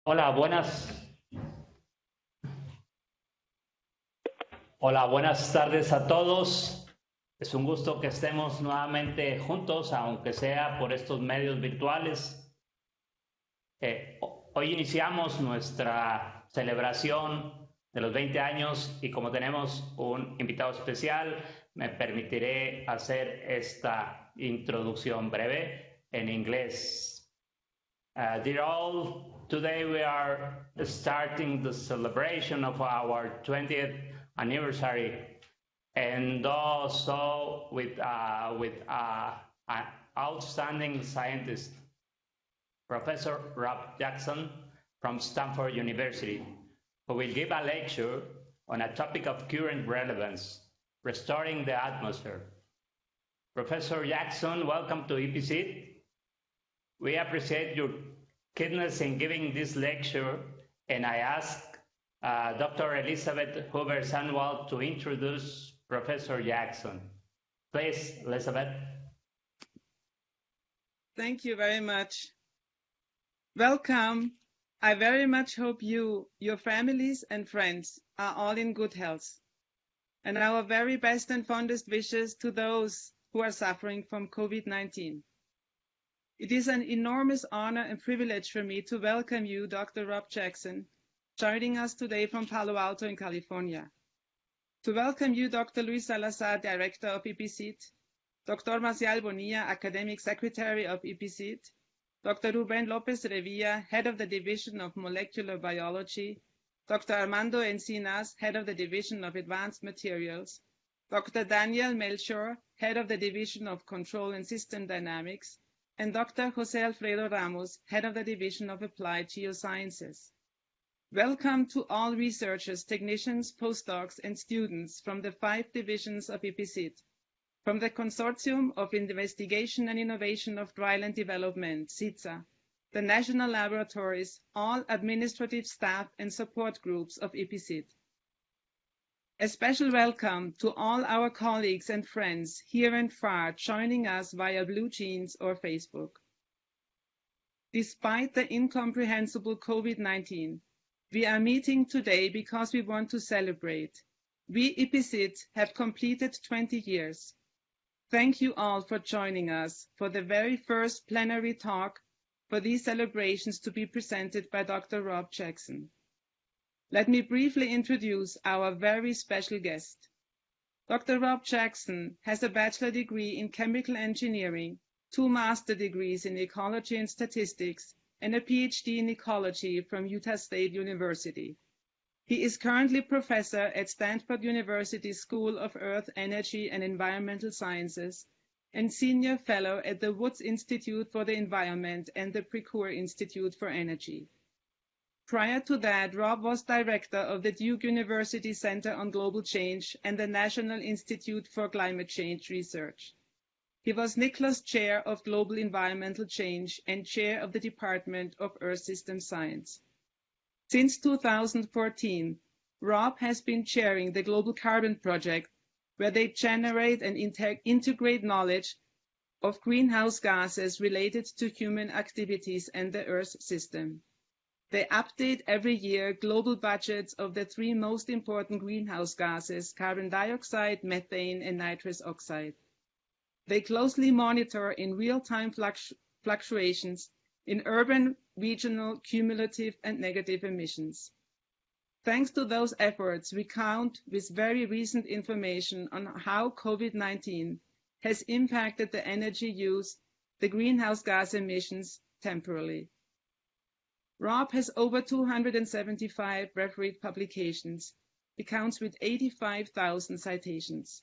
Hola, buenas tardes a todos. Es un gusto que estemos nuevamente juntos, aunque sea por estos medios virtuales. Hoy iniciamos nuestra celebración de los 20 años y como tenemos un invitado especial, me permitiré hacer esta introducción breve en inglés. Dear all, today we are starting the celebration of our 20th anniversary, and also with an outstanding scientist, Professor Rob Jackson from Stanford University, who will give a lecture on a topic of current relevance, restoring the atmosphere. Professor Jackson, welcome to IPICYT. We appreciate your kindness in giving this lecture, and I ask Dr. Elizabeth Hoover-Sanwald to introduce Professor Jackson. Please, Elizabeth. Thank you very much. Welcome. I very much hope you, your families and friends are all in good health. And our very best and fondest wishes to those who are suffering from COVID-19. It is an enormous honor and privilege for me to welcome you, Dr. Rob Jackson, joining us today from Palo Alto in California. To welcome you, Dr. Luis Salazar, Director of IPICYT, Dr. Marcial Bonilla, Academic Secretary of IPICYT, Dr. Ruben Lopez Revilla, Head of the Division of Molecular Biology, Dr. Armando Encinas, Head of the Division of Advanced Materials, Dr. Daniel Melchor, Head of the Division of Control and System Dynamics, and Dr. Jose Alfredo Ramos, Head of the Division of Applied Geosciences. Welcome to all researchers, technicians, postdocs, and students from the 5 divisions of IPICYT, from the Consortium of Investigation and Innovation of Dryland Development, CITSA, the national laboratories, all administrative staff and support groups of IPICYT. A special welcome to all our colleagues and friends here and far joining us via BlueJeans or Facebook. Despite the incomprehensible COVID-19, we are meeting today because we want to celebrate. We IPICYT have completed 20 years. Thank you all for joining us for the very first plenary talk for these celebrations to be presented by Dr. Rob Jackson. Let me briefly introduce our very special guest. Dr. Rob Jackson has a bachelor degree in chemical engineering, 2 master degrees in ecology and statistics, and a PhD in ecology from Utah State University. He is currently professor at Stanford University School of Earth, Energy, and Environmental Sciences, and senior fellow at the Woods Institute for the Environment and the Precure Institute for Energy. Prior to that, Rob was director of the Duke University Center on Global Change and the National Institute for Climate Change Research. He was Nicholas Chair of Global Environmental Change and Chair of the Department of Earth System Science. Since 2014, Rob has been chairing the Global Carbon Project, where they generate and integrate knowledge of greenhouse gases related to human activities and the Earth system. They update every year global budgets of the 3 most important greenhouse gases, carbon dioxide, methane, and nitrous oxide. They closely monitor in real-time fluctuations in urban, regional, cumulative, and negative emissions. Thanks to those efforts, we count with very recent information on how COVID-19 has impacted the energy use, the greenhouse gas emissions temporally. Rob has over 275 refereed publications. He counts with 85,000 citations.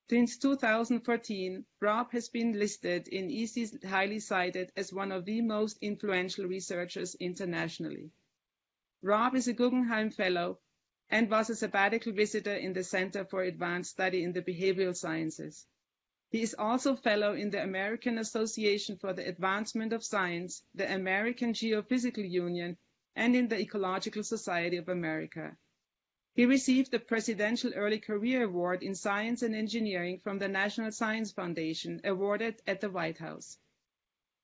Since 2014, Rob has been listed in EC's highly cited as one of the most influential researchers internationally. Rob is a Guggenheim Fellow and was a sabbatical visitor in the Center for Advanced Study in the Behavioral Sciences. He is also fellow in the American Association for the Advancement of Science, the American Geophysical Union, and in the Ecological Society of America. He received the Presidential Early Career Award in Science and Engineering from the National Science Foundation, awarded at the White House.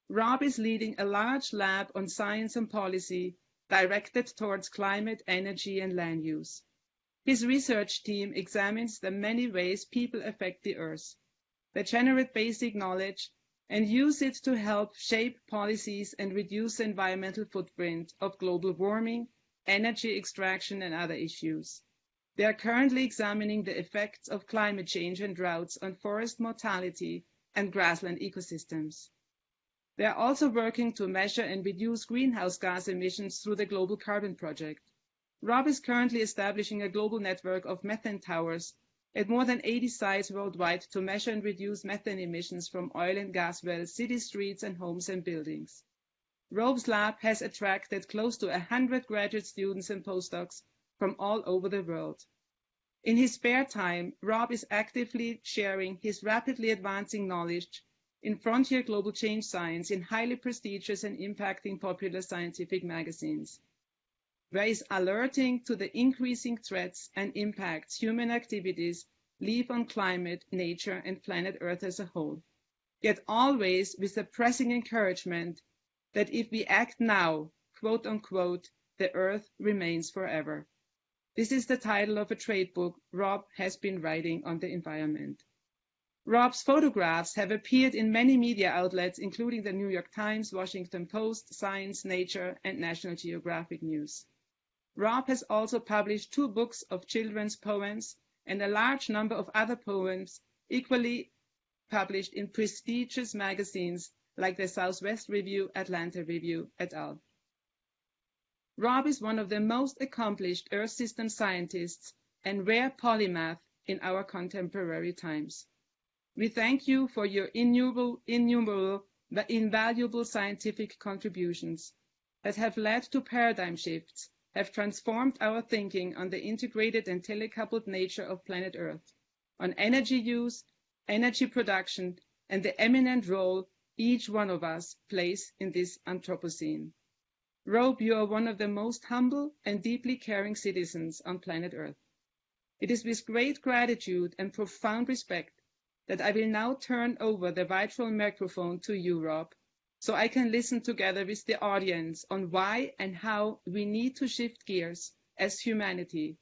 Rob is leading a large lab on science and policy directed towards climate, energy, and land use. His research team examines the many ways people affect the Earth. They generate basic knowledge and use it to help shape policies and reduce the environmental footprint of global warming, energy extraction, and other issues. They are currently examining the effects of climate change and droughts on forest mortality and grassland ecosystems. They are also working to measure and reduce greenhouse gas emissions through the Global Carbon Project. Rob is currently establishing a global network of methane towers at more than 80 sites worldwide to measure and reduce methane emissions from oil and gas wells, city streets, and homes and buildings. Rob's lab has attracted close to 100 graduate students and postdocs from all over the world. In his spare time, Rob is actively sharing his rapidly advancing knowledge in frontier global change science in highly prestigious and impacting popular scientific magazines, where he is alerting to the increasing threats and impacts human activities leave on climate, nature, and planet Earth as a whole, yet always with the pressing encouragement that if we act now, quote unquote, the Earth remains forever. This is the title of a trade book Rob has been writing on the environment. Rob's photographs have appeared in many media outlets, including the New York Times, Washington Post, Science, Nature, and National Geographic News. Rob has also published 2 books of children's poems and a large number of other poems equally published in prestigious magazines like the Southwest Review, Atlanta Review, et al. Rob is one of the most accomplished Earth system scientists and rare polymath in our contemporary times. We thank you for your innumerable but invaluable scientific contributions that have led to paradigm shifts, have transformed our thinking on the integrated and telecoupled nature of planet Earth, on energy use, energy production, and the eminent role each one of us plays in this Anthropocene. Rob, you are one of the most humble and deeply caring citizens on planet Earth. It is with great gratitude and profound respect that I will now turn over the virtual microphone to you, Rob, so I can listen together with the audience on why and how we need to shift gears as humanity,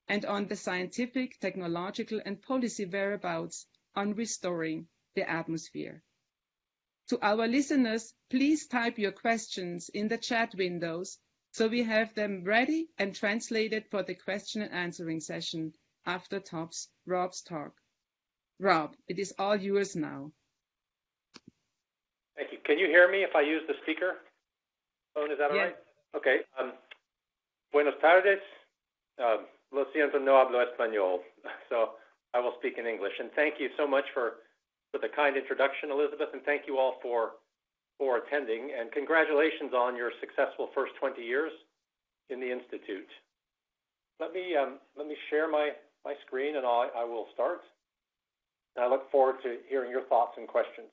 and on the scientific, technological, and policy whereabouts on restoring the atmosphere. To our listeners, please type your questions in the chat windows so we have them ready and translated for the question and answering session after Rob's talk. Rob, it is all yours now. Thank you. Can you hear me if I use the speaker phone? Is that all right? Okay. Buenas tardes. Lo siento, no hablo español. So I will speak in English. And thank you so much for the kind introduction, Elizabeth, and thank you all for attending. And congratulations on your successful first 20 years in the Institute. Let me share my screen, and I will start. And I look forward to hearing your thoughts and questions.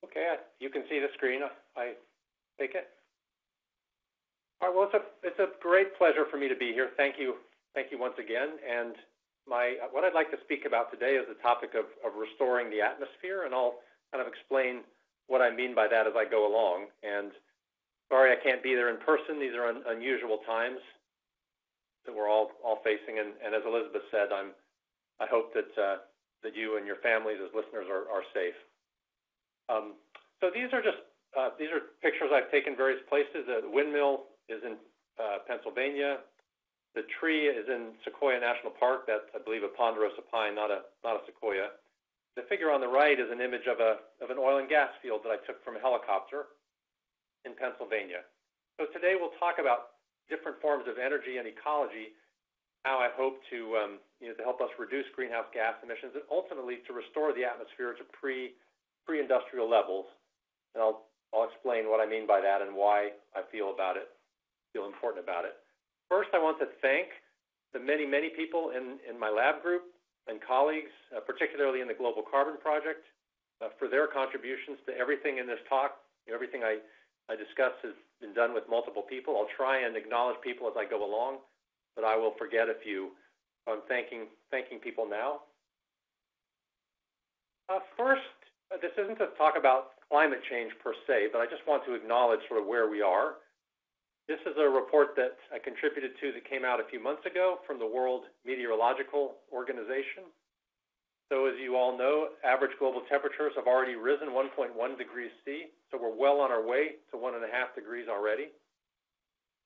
Okay, you can see the screen. I take it. All right. Well, it's a great pleasure for me to be here. Thank you once again. And what I'd like to speak about today is the topic of restoring the atmosphere, and I'll kind of explain what I mean by that as I go along. And sorry I can't be there in person. These are unusual times that we're all facing. And as Elizabeth said, I hope that you and your families as listeners are safe. So these are pictures I've taken various places. The windmill is in Pennsylvania. The tree is in Sequoia National Park. That's, I believe, a ponderosa pine, not a sequoia. The figure on the right is an image of an oil and gas field that I took from a helicopter in Pennsylvania. So today we'll talk about different forms of energy and ecology, how I hope to help us reduce greenhouse gas emissions and ultimately to restore the atmosphere to pre-industrial levels. And I'll explain what I mean by that and why I feel important about it. First, I want to thank the many people in my lab group and colleagues, particularly in the Global Carbon Project, for their contributions to everything in this talk. Everything I discuss has been done with multiple people. I'll try and acknowledge people as I go along, but I will forget a few. I'm thanking people now. First, this isn't to talk about climate change per se, but I just want to acknowledge sort of where we are. This is a report that I contributed to that came out a few months ago from the World Meteorological Organization. So as you all know, average global temperatures have already risen 1.1 degrees C, so we're well on our way to 1.5 degrees already.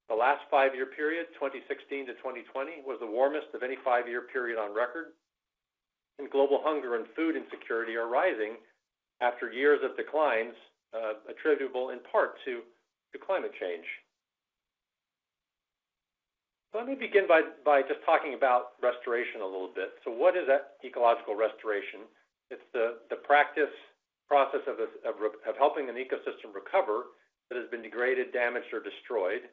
The last 5-year period, 2016 to 2020, was the warmest of any 5-year period on record. And global hunger and food insecurity are rising after years of declines attributable in part to climate change. Let me begin by just talking about restoration a little bit. So what is that ecological restoration? It's the process of helping an ecosystem recover that has been degraded, damaged, or destroyed.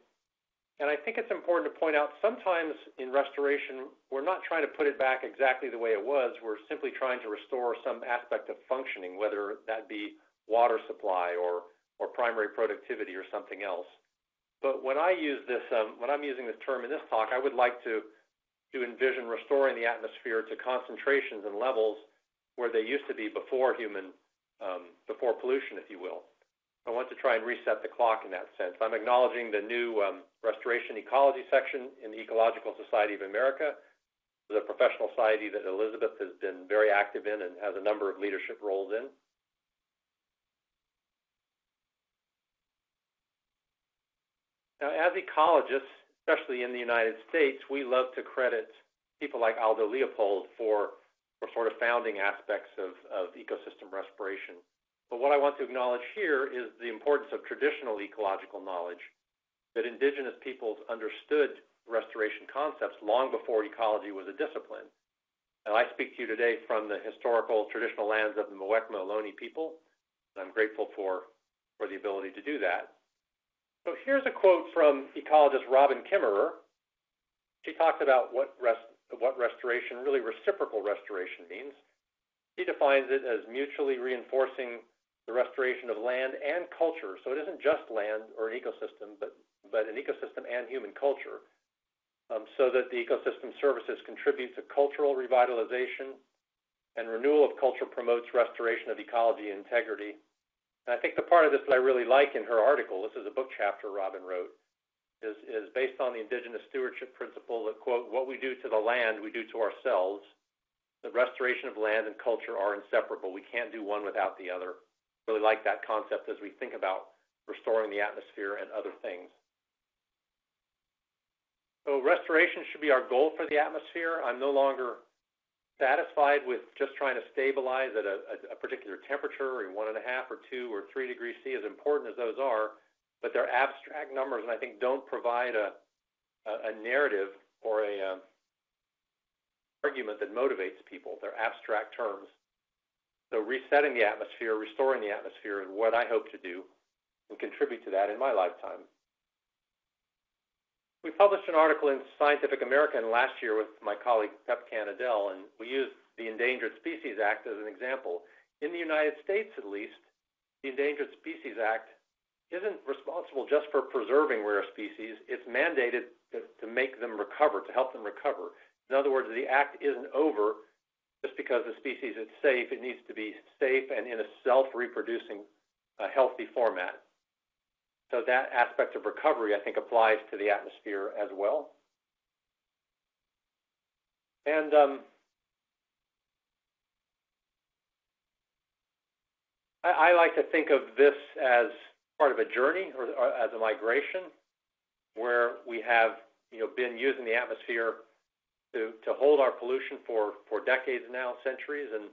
And I think it's important to point out sometimes in restoration, we're not trying to put it back exactly the way it was. We're simply trying to restore some aspect of functioning, whether that be water supply or primary productivity or something else. But when I use this, when I'm using this term in this talk, I would like to envision restoring the atmosphere to concentrations and levels where they used to be before before pollution, if you will. I want to try and reset the clock in that sense. I'm acknowledging the new Restoration Ecology section in the Ecological Society of America, the professional society that Elizabeth has been very active in and has a number of leadership roles in. Now, as ecologists, especially in the United States, we love to credit people like Aldo Leopold for sort of founding aspects of ecosystem restoration. But what I want to acknowledge here is the importance of traditional ecological knowledge, that indigenous peoples understood restoration concepts long before ecology was a discipline. And I speak to you today from the historical traditional lands of the Muwekma Ohlone people, and I'm grateful for the ability to do that. So here's a quote from ecologist Robin Kimmerer. She talks about what restoration, really reciprocal restoration, means. She defines it as mutually reinforcing the restoration of land and culture. So it isn't just land or an ecosystem, but an ecosystem and human culture, so that the ecosystem services contribute to cultural revitalization, and renewal of culture promotes restoration of ecology and integrity. And I think the part of this that I really like in her article, this is a book chapter Robin wrote, is based on the indigenous stewardship principle that, quote, what we do to the land, we do to ourselves. The restoration of land and culture are inseparable. We can't do one without the other. Really like that concept as we think about restoring the atmosphere and other things. So restoration should be our goal for the atmosphere. I'm no longer satisfied with just trying to stabilize at a particular temperature, or 1.5 or 2 or 3 degrees C, as important as those are, but they're abstract numbers, and I think don't provide a narrative or a argument that motivates people. They're abstract terms. So resetting the atmosphere, restoring the atmosphere is what I hope to do and contribute to that in my lifetime. We published an article in Scientific American last year with my colleague Pep Canadell, and we used the Endangered Species Act as an example. In the United States, at least, the Endangered Species Act isn't responsible just for preserving rare species. It's mandated to make them recover, to help them recover. In other words, the act isn't over just because the species is safe. It needs to be safe and in a self-reproducing, healthy format. So that aspect of recovery, I think, applies to the atmosphere as well. And I like to think of this as part of a journey or as a migration where we have been using the atmosphere to hold our pollution for decades now, centuries, and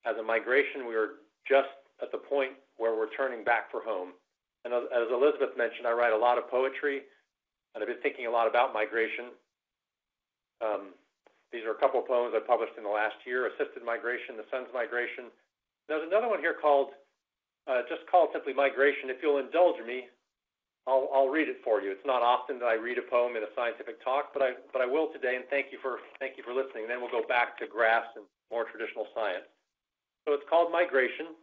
as a migration, we are just at the point where we're turning back for home. And as Elizabeth mentioned, I write a lot of poetry, and I've been thinking a lot about migration. These are a couple of poems I published in the last year: Assisted Migration, The Sun's Migration. There's another one here just called simply Migration. If you'll indulge me, I'll read it for you. It's not often that I read a poem in a scientific talk, but I will today, and thank you for listening. And then we'll go back to grass more traditional science. So it's called migration.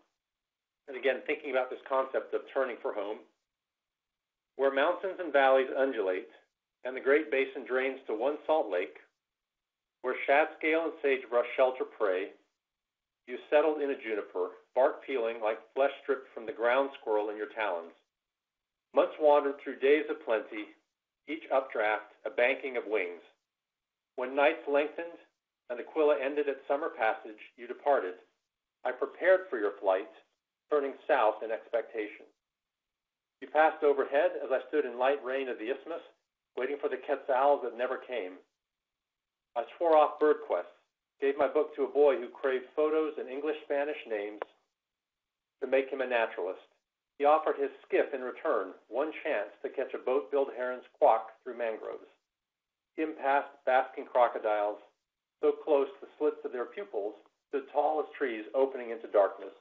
And again, thinking about this concept of turning for home, where mountains and valleys undulate and the Great Basin drains to one salt lake, where shad scale and sagebrush shelter prey, you settled in a juniper, bark peeling like flesh stripped from the ground squirrel in your talons. Months wandered through days of plenty, each updraft a banking of wings. When nights lengthened and the Aquila ended at summer passage, you departed. I prepared for your flight, turning south in expectation. You passed overhead as I stood in light rain of the isthmus, waiting for the quetzals that never came. I swore off bird quests, gave my book to a boy who craved photos and English-Spanish names to make him a naturalist. He offered his skiff in return, one chance to catch a boat-billed heron's quack through mangroves. Skim past basking crocodiles, so close the slits of their pupils stood tall as trees opening into darkness.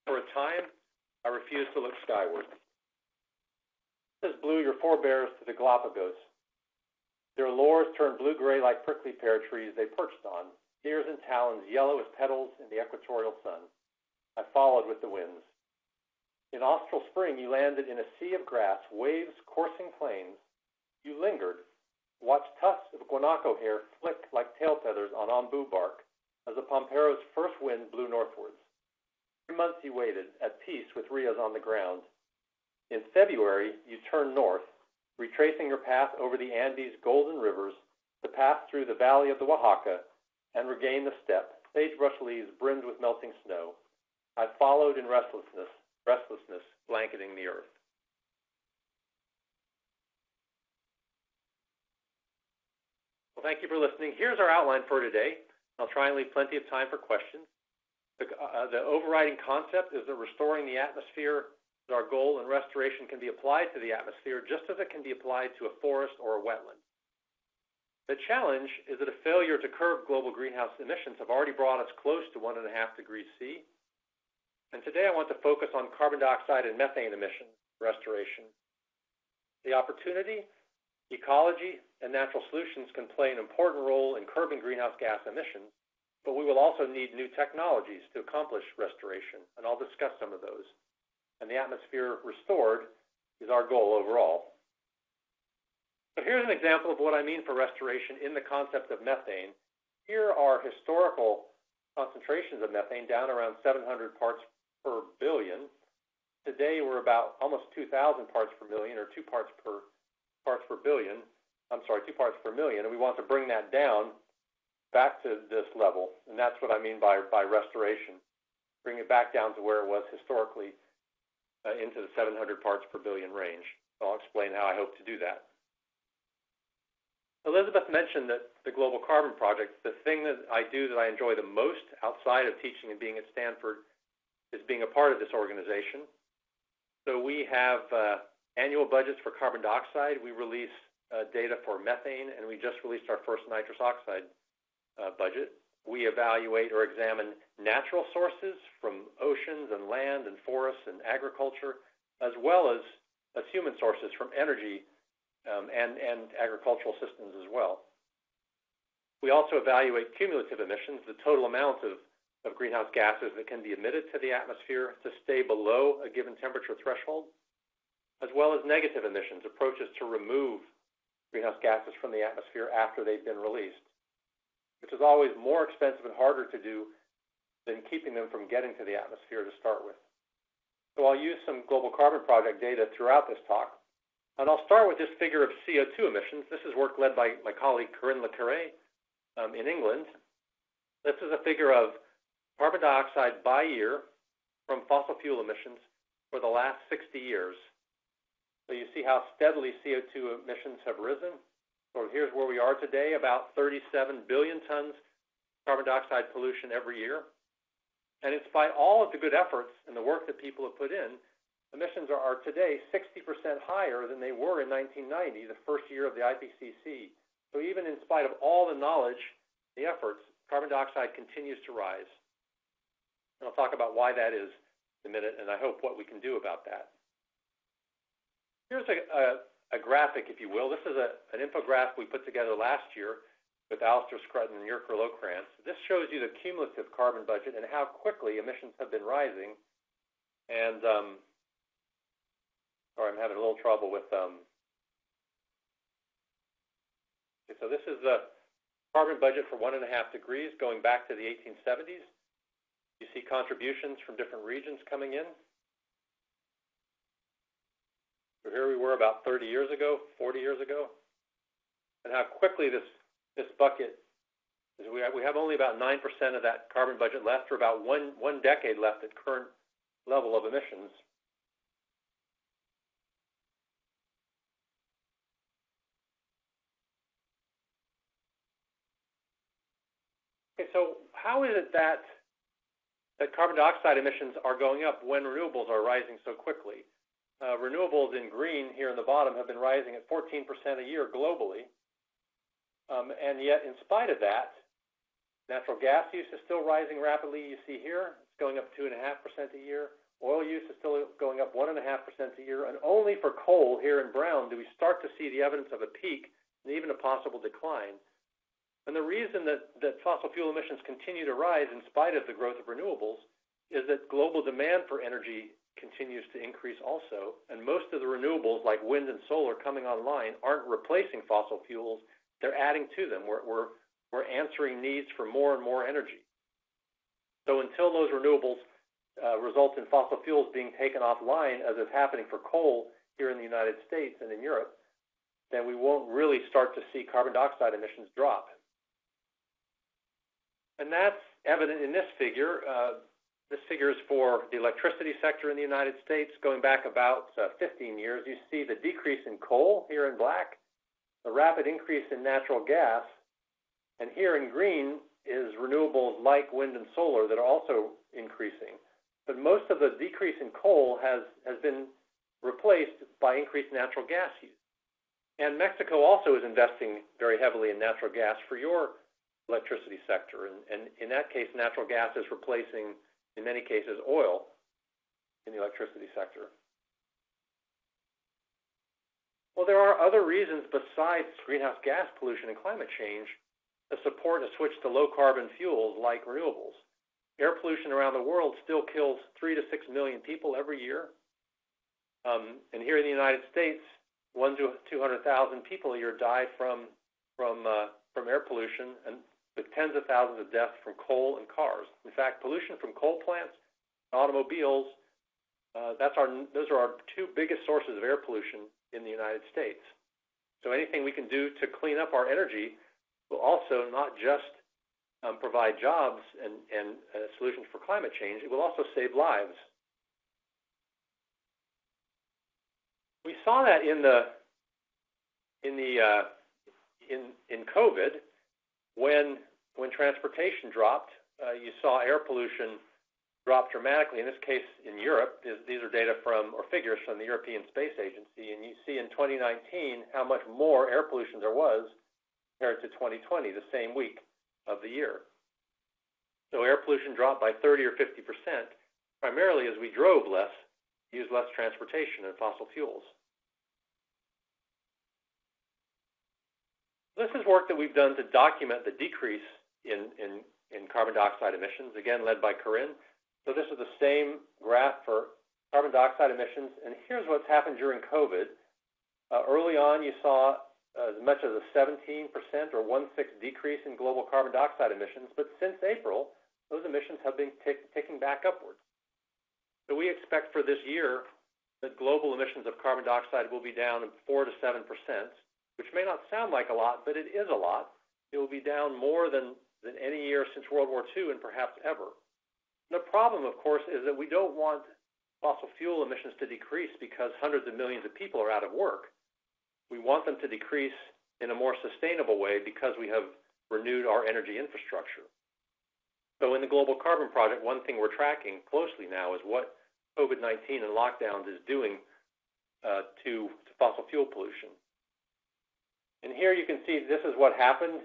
For a time, I refused to look skyward. As blew your forebears to the Galapagos. Their lores turned blue-gray like prickly pear trees they perched on, ears and talons yellow as petals in the equatorial sun. I followed with the winds. In austral spring, you landed in a sea of grass, waves coursing plains. You lingered, watched tufts of guanaco hair flick like tail feathers on ombu bark as the Pampero's first wind blew northwards. 3 months you waited, at peace with rias on the ground. In February, you turned north, retracing your path over the Andes' golden rivers to pass through the valley of the Oaxaca and regain the steppe, sagebrush leaves brimmed with melting snow. I followed in restlessness blanketing the earth. Well, thank you for listening. Here's our outline for today. I'll try and leave plenty of time for questions. The overriding concept is that restoring the atmosphere is our goal, and restoration can be applied to the atmosphere just as it can be applied to a forest or a wetland. The challenge is that a failure to curb global greenhouse emissions have already brought us close to 1.5 degrees C. And today I want to focus on carbon dioxide and methane emission restoration. The opportunity, ecology, and natural solutions can play an important role in curbing greenhouse gas emissions, but we will also need new technologies to accomplish restoration, and I'll discuss some of those. And the atmosphere restored is our goal overall. So here's an example of what I mean for restoration in the concept of methane. Here are historical concentrations of methane down around 700 parts per billion. Today we're about almost 2,000 parts per million, or 2 parts per million, and we want to bring that down back to this level, and that's what I mean by restoration. Bring it back down to where it was historically, into the 700 parts per billion range. I'll explain how I hope to do that. Elizabeth mentioned that the Global Carbon Project, the thing that I do that I enjoy the most outside of teaching and being at Stanford is being a part of this organization. So we have annual budgets for carbon dioxide. We release data for methane, and we just released our first nitrous oxide budget. We evaluate or examine natural sources from oceans and land and forests and agriculture, as well as human sources from energy and agricultural systems as well. We also evaluate cumulative emissions, the total amount of greenhouse gases that can be emitted to the atmosphere to stay below a given temperature threshold, as well as negative emissions, approaches to remove greenhouse gases from the atmosphere after they've been released, which is always more expensive and harder to do than keeping them from getting to the atmosphere to start with. So I'll use some Global Carbon Project data throughout this talk. And I'll start with this figure of CO2 emissions. This is work led by my colleague Corinne Le Carré in England. This is a figure of carbon dioxide by year from fossil fuel emissions for the last 60 years. So you see how steadily CO2 emissions have risen. So here's where we are today, about 37 billion tons of carbon dioxide pollution every year. And in spite of all of the good efforts and the work that people have put in, emissions are today 60% higher than they were in 1990, the first year of the IPCC. So even in spite of all the knowledge, the efforts, carbon dioxide continues to rise. And I'll talk about why that is in a minute, and I hope what we can do about that. Here's a graphic, if you will. This is an infographic we put together last year with Alistair Scruton and Jirka Lokrantz. This shows you the cumulative carbon budget and how quickly emissions have been rising. And sorry, I'm having a little trouble with okay, so this is the carbon budget for 1.5 degrees going back to the 1870s. You see contributions from different regions coming in. So here we were about 30 years ago, 40 years ago, and how quickly this bucket is. We have only about 9% of that carbon budget left, or about one decade left at current level of emissions. Okay, so how is it that carbon dioxide emissions are going up when renewables are rising so quickly? Renewables in green here in the bottom have been rising at 14% a year globally. And yet, in spite of that, natural gas use is still rising rapidly. You see here, it's going up 2.5% a year. Oil use is still going up 1.5% a year. And only for coal here in brown do we start to see the evidence of a peak and even a possible decline. And the reason that fossil fuel emissions continue to rise in spite of the growth of renewables is that global demand for energy continues to increase also. And most of the renewables, like wind and solar coming online, aren't replacing fossil fuels. They're adding to them. We're answering needs for more and more energy. So until those renewables result in fossil fuels being taken offline, as is happening for coal here in the United States and in Europe, then we won't really start to see carbon dioxide emissions drop. And that's evident in this figure. This figure is for the electricity sector in the United States going back about 15 years. You see the decrease in coal here in black, the rapid increase in natural gas, and here in green is renewables like wind and solar that are also increasing. But most of the decrease in coal has been replaced by increased natural gas use. And Mexico also is investing very heavily in natural gas for your electricity sector. And in that case, natural gas is replacing, in many cases, oil in the electricity sector. Well, there are other reasons besides greenhouse gas pollution and climate change to support a switch to low-carbon fuels like renewables. Air pollution around the world still kills 3 to 6 million people every year. And here in the United States, 1 to 200,000 people a year die from air pollution, and with tens of thousands of deaths from coal and cars. In fact, pollution from coal plants and automobiles, those are our two biggest sources of air pollution in the United States. So anything we can do to clean up our energy will also not just provide jobs and solutions for climate change, it will also save lives. We saw that in COVID, when transportation dropped, you saw air pollution drop dramatically. In this case, in Europe, these are data or figures from the European Space Agency, and you see in 2019 how much more air pollution there was compared to 2020, the same week of the year. So air pollution dropped by 30 or 50%, primarily as we drove less, used less transportation and fossil fuels. This is work that we've done to document the decrease in carbon dioxide emissions, again led by Corinne. So this is the same graph for carbon dioxide emissions, and here's what's happened during COVID. Early on, you saw as much as a 17% or 1/6 decrease in global carbon dioxide emissions, but since April, those emissions have been ticking back upwards. So we expect for this year that global emissions of carbon dioxide will be down 4 to 7%, which may not sound like a lot, but it is a lot. It will be down more than any year since World War II and perhaps ever. The problem, of course, is that we don't want fossil fuel emissions to decrease because hundreds of millions of people are out of work. We want them to decrease in a more sustainable way because we have renewed our energy infrastructure. So in the Global Carbon Project, one thing we're tracking closely now is what COVID-19 and lockdowns is doing to fossil fuel pollution. And here you can see this is what happened.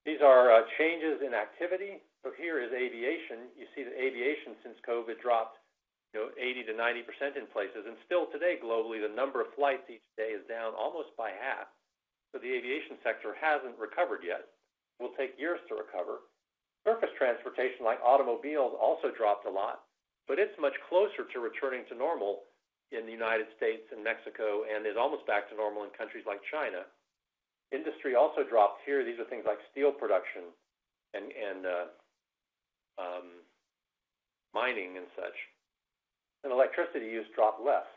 These are changes in activity. So here is aviation. You see that aviation since COVID dropped 80 to 90% in places, and still today globally the number of flights each day is down almost by half. So the aviation sector hasn't recovered yet. will take years to recover. Surface transportation, like automobiles, also dropped a lot, but it's much closer to returning to normal in the United States and Mexico, and is almost back to normal in countries like China. Industry also dropped here. These are things like steel production and mining and such. And electricity use dropped less.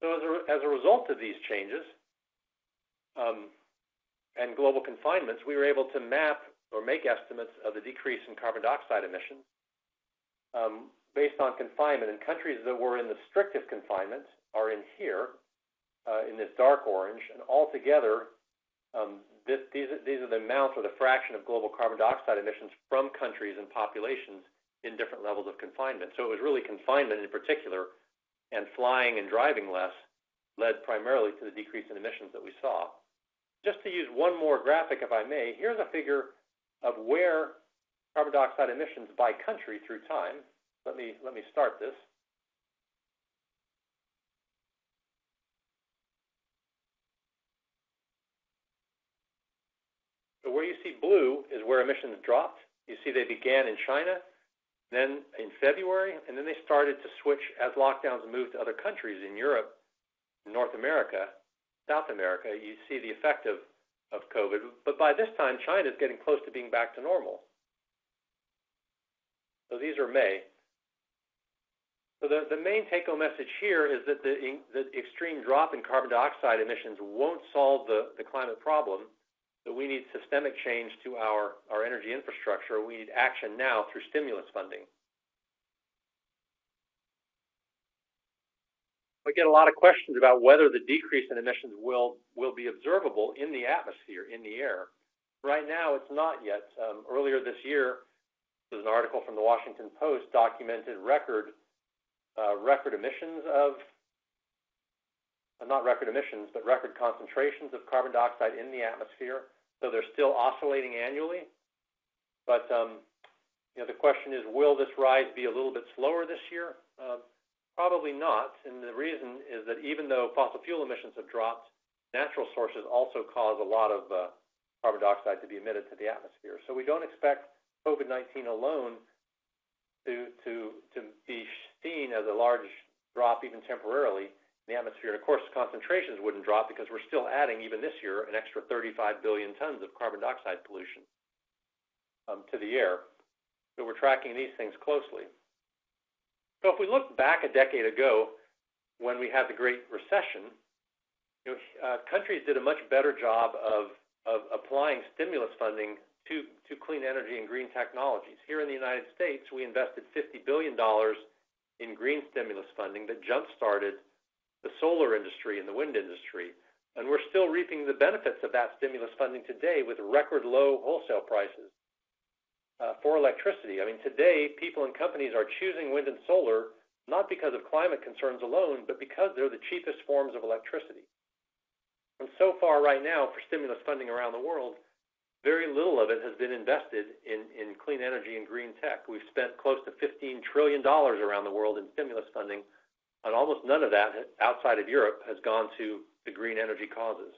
So as a result of these changes and global confinements, we were able to map or make estimates of the decrease in carbon dioxide emissions based on confinement. And countries that were in the strictest confinement are in here, in this dark orange, and altogether, these are the amount or the fraction of global carbon dioxide emissions from countries and populations in different levels of confinement. So it was really confinement in particular, and flying and driving less led primarily to the decrease in emissions that we saw. Just to use one more graphic, if I may, here's a figure of where carbon dioxide emissions by country through time. Let me start this. So where you see blue is where emissions dropped. You see they began in China, then in February, and then they started to switch as lockdowns moved to other countries in Europe, North America, South America. You see the effect of COVID. But by this time, China is getting close to being back to normal. So these are May. So the main take-home message here is that the extreme drop in carbon dioxide emissions won't solve the climate problem, that we need systemic change to our energy infrastructure. We need action now through stimulus funding. We get a lot of questions about whether the decrease in emissions will be observable in the atmosphere, in the air. Right now, it's not yet. Earlier this year, there was an article from the Washington Post documented record emissions of, not record emissions, but record concentrations of carbon dioxide in the atmosphere. So they're still oscillating annually. But the question is, will this rise be a little bit slower this year? Probably not. And the reason is that even though fossil fuel emissions have dropped, natural sources also cause a lot of carbon dioxide to be emitted to the atmosphere. So we don't expect COVID-19 alone to be seen as a large drop, even temporarily, in the atmosphere. And of course, concentrations wouldn't drop because we're still adding, even this year, an extra 35 billion tons of carbon dioxide pollution to the air. So we're tracking these things closely. So if we look back a decade ago, when we had the Great Recession, countries did a much better job of applying stimulus funding to clean energy and green technologies. Here in the United States, we invested $50 billion in green stimulus funding that jump-started the solar industry and the wind industry. And we're still reaping the benefits of that stimulus funding today with record low wholesale prices for electricity. I mean, today, people and companies are choosing wind and solar not because of climate concerns alone, but because they're the cheapest forms of electricity. And so far right now, for stimulus funding around the world, very little of it has been invested in clean energy and green tech. We've spent close to $15 trillion around the world in stimulus funding, and almost none of that outside of Europe has gone to the green energy causes.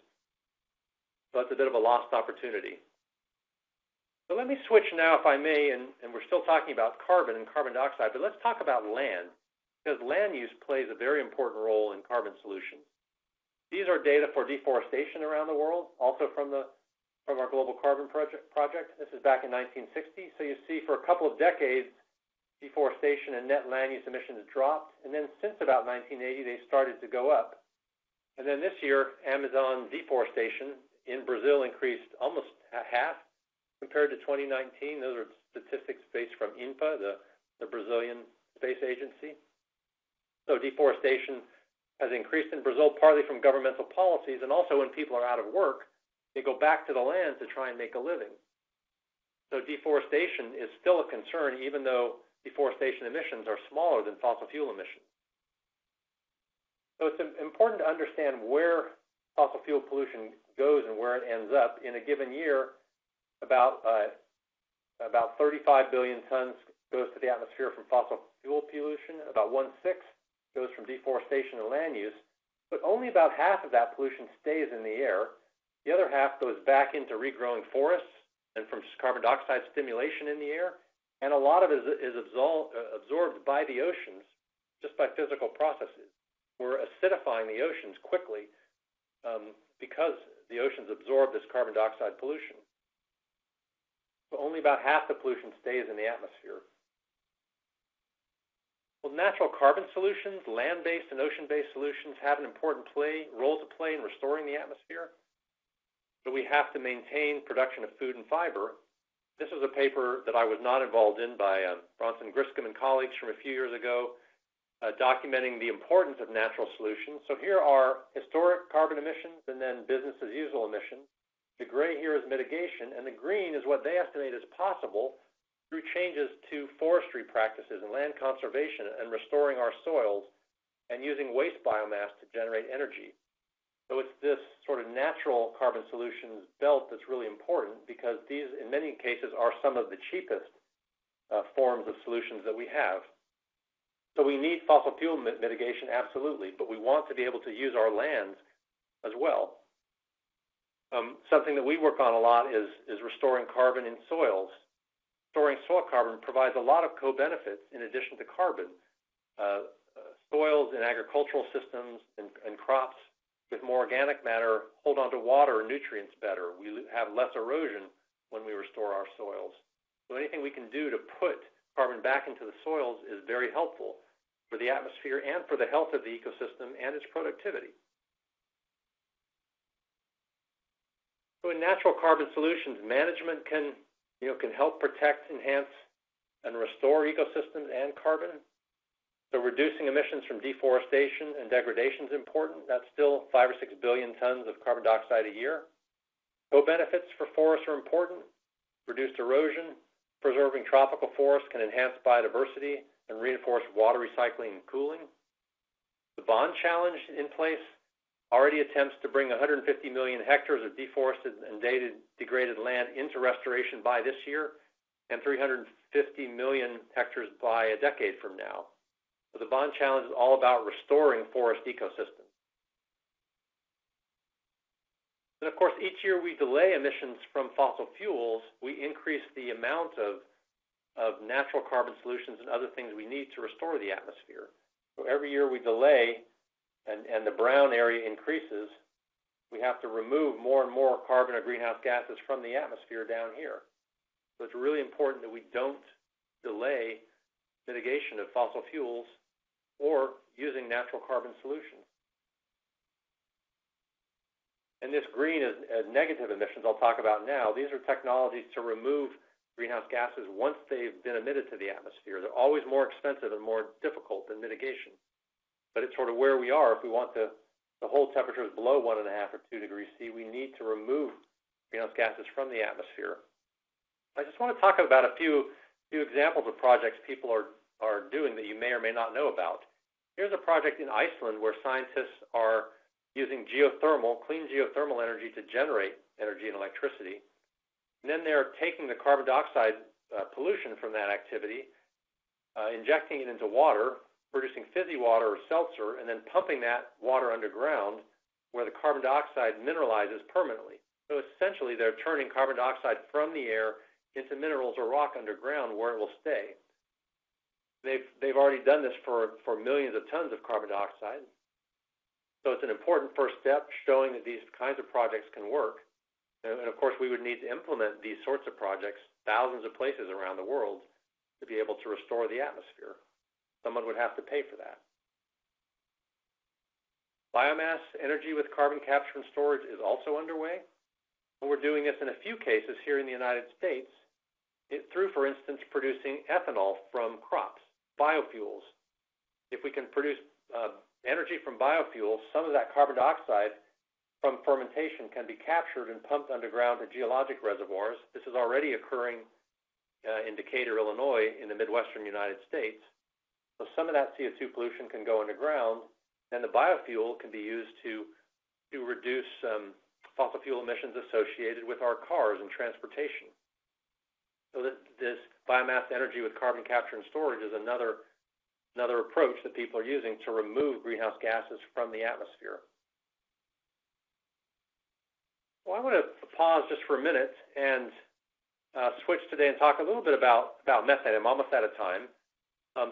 So that's a bit of a lost opportunity. So let me switch now, if I may, and we're still talking about carbon and carbon dioxide, but let's talk about land, because land use plays a very important role in carbon solutions. These are data for deforestation around the world, also from our Global Carbon Project. This is back in 1960. So you see for a couple of decades, deforestation and net land use emissions dropped. And then since about 1980, they started to go up. And then this year, Amazon deforestation in Brazil increased almost half compared to 2019. Those are statistics based from INPA, the Brazilian space agency. So deforestation has increased in Brazil partly from governmental policies, and also when people are out of work, they go back to the land to try and make a living. So deforestation is still a concern, even though deforestation emissions are smaller than fossil fuel emissions. So it's important to understand where fossil fuel pollution goes and where it ends up. In a given year, about 35 billion tons goes to the atmosphere from fossil fuel pollution, about 1/6 goes from deforestation and land use, but only about half of that pollution stays in the air. The other half goes back into regrowing forests and from carbon dioxide stimulation in the air, and a lot of it is absorbed by the oceans just by physical processes. We're acidifying the oceans quickly because the oceans absorb this carbon dioxide pollution. So only about half the pollution stays in the atmosphere. Well, natural carbon solutions, land-based and ocean-based solutions, have an important role to play in restoring the atmosphere. But we have to maintain production of food and fiber. This was a paper that I was not involved in by Bronson Griscom and colleagues from a few years ago, documenting the importance of natural solutions. So here are historic carbon emissions and then business as usual emissions. The gray here is mitigation, and the green is what they estimate is possible through changes to forestry practices and land conservation and restoring our soils and using waste biomass to generate energy. So it's this sort of natural carbon solutions belt that's really important, because these, in many cases, are some of the cheapest forms of solutions that we have. So we need fossil fuel mitigation, absolutely, but we want to be able to use our lands as well. Something that we work on a lot is restoring carbon in soils. Storing soil carbon provides a lot of co-benefits in addition to carbon. Soils in agricultural systems and crops with more organic matter hold on to water and nutrients better. We have less erosion when we restore our soils. So anything we can do to put carbon back into the soils is very helpful for the atmosphere and for the health of the ecosystem and its productivity. So in natural carbon solutions, management can help protect, enhance, and restore ecosystems and carbon. So reducing emissions from deforestation and degradation is important. That's still 5 or 6 billion tons of carbon dioxide a year. Co-benefits for forests are important. Reduced erosion, preserving tropical forests can enhance biodiversity and reinforce water recycling and cooling. The bond challenge in place already attempts to bring 150 million hectares of deforested and degraded land into restoration by this year, and 350 million hectares by a decade from now. So the bond challenge is all about restoring forest ecosystems. And of course, each year we delay emissions from fossil fuels, we increase the amount of natural carbon solutions and other things we need to restore the atmosphere. So every year we delay, and the brown area increases, we have to remove more and more carbon or greenhouse gases from the atmosphere down here. So it's really important that we don't delay mitigation of fossil fuels or using natural carbon solutions. And this green is negative emissions I'll talk about now. These are technologies to remove greenhouse gases once they've been emitted to the atmosphere. They're always more expensive and more difficult than mitigation. But it's sort of where we are. If we want to hold temperatures below 1.5 or 2 degrees C, we need to remove greenhouse gases from the atmosphere. I just want to talk about a few examples of projects people are doing that you may or may not know about. Here's a project in Iceland where scientists are using clean geothermal energy to generate energy and electricity. And then they're taking the carbon dioxide pollution from that activity, injecting it into water, producing fizzy water or seltzer, and then pumping that water underground where the carbon dioxide mineralizes permanently. So essentially, they're turning carbon dioxide from the air into minerals or rock underground where it will stay. They've already done this for millions of tons of carbon dioxide. So it's an important first step showing that these kinds of projects can work. And of course, we would need to implement these sorts of projects thousands of places around the world to be able to restore the atmosphere. Someone would have to pay for that. Biomass energy with carbon capture and storage is also underway. And we're doing this in a few cases here in the United States through, for instance, producing ethanol from crops, biofuels. If we can produce energy from biofuels, some of that carbon dioxide from fermentation can be captured and pumped underground to geologic reservoirs. This is already occurring in Decatur, Illinois, in the Midwestern United States. So some of that CO2 pollution can go underground, and the biofuel can be used to reduce fossil fuel emissions associated with our cars and transportation. So this biomass energy with carbon capture and storage is another approach that people are using to remove greenhouse gases from the atmosphere. Well, I want to pause just for a minute and switch today and talk a little bit about methane. I'm almost out of time.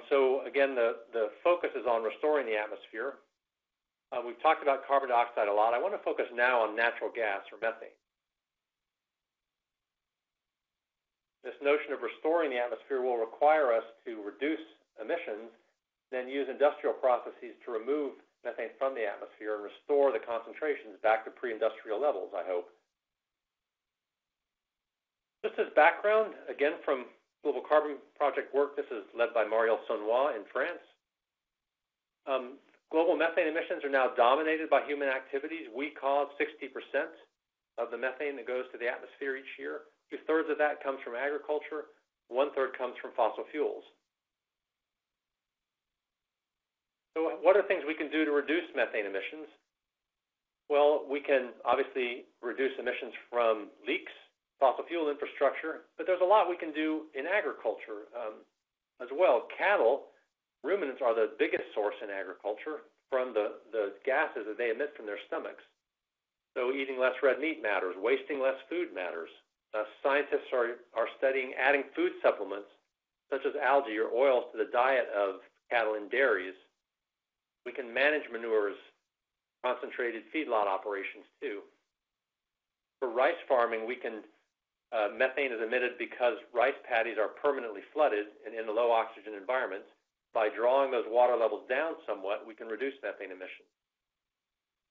So again, the focus is on restoring the atmosphere. We've talked about carbon dioxide a lot. I want to focus now on natural gas, or methane. This notion of restoring the atmosphere will require us to reduce emissions, then use industrial processes to remove methane from the atmosphere and restore the concentrations back to pre-industrial levels, I hope. Just as background, again from Global Carbon Project work, this is led by Marielle Saunois in France. Global methane emissions are now dominated by human activities. We cause 60% of the methane that goes to the atmosphere each year. 2/3 of that comes from agriculture. 1/3 comes from fossil fuels. So what are things we can do to reduce methane emissions? Well, we can obviously reduce emissions from leaks, fossil fuel infrastructure, but there's a lot we can do in agriculture as well. Cattle, ruminants, are the biggest source in agriculture from the gases that they emit from their stomachs. So eating less red meat matters. Wasting less food matters. Scientists are studying adding food supplements, such as algae or oils, to the diet of cattle in dairies. We can manage manures, concentrated feedlot operations too. For rice farming, we can methane is emitted because rice paddies are permanently flooded and in low oxygen environments. By drawing those water levels down somewhat, we can reduce methane emissions.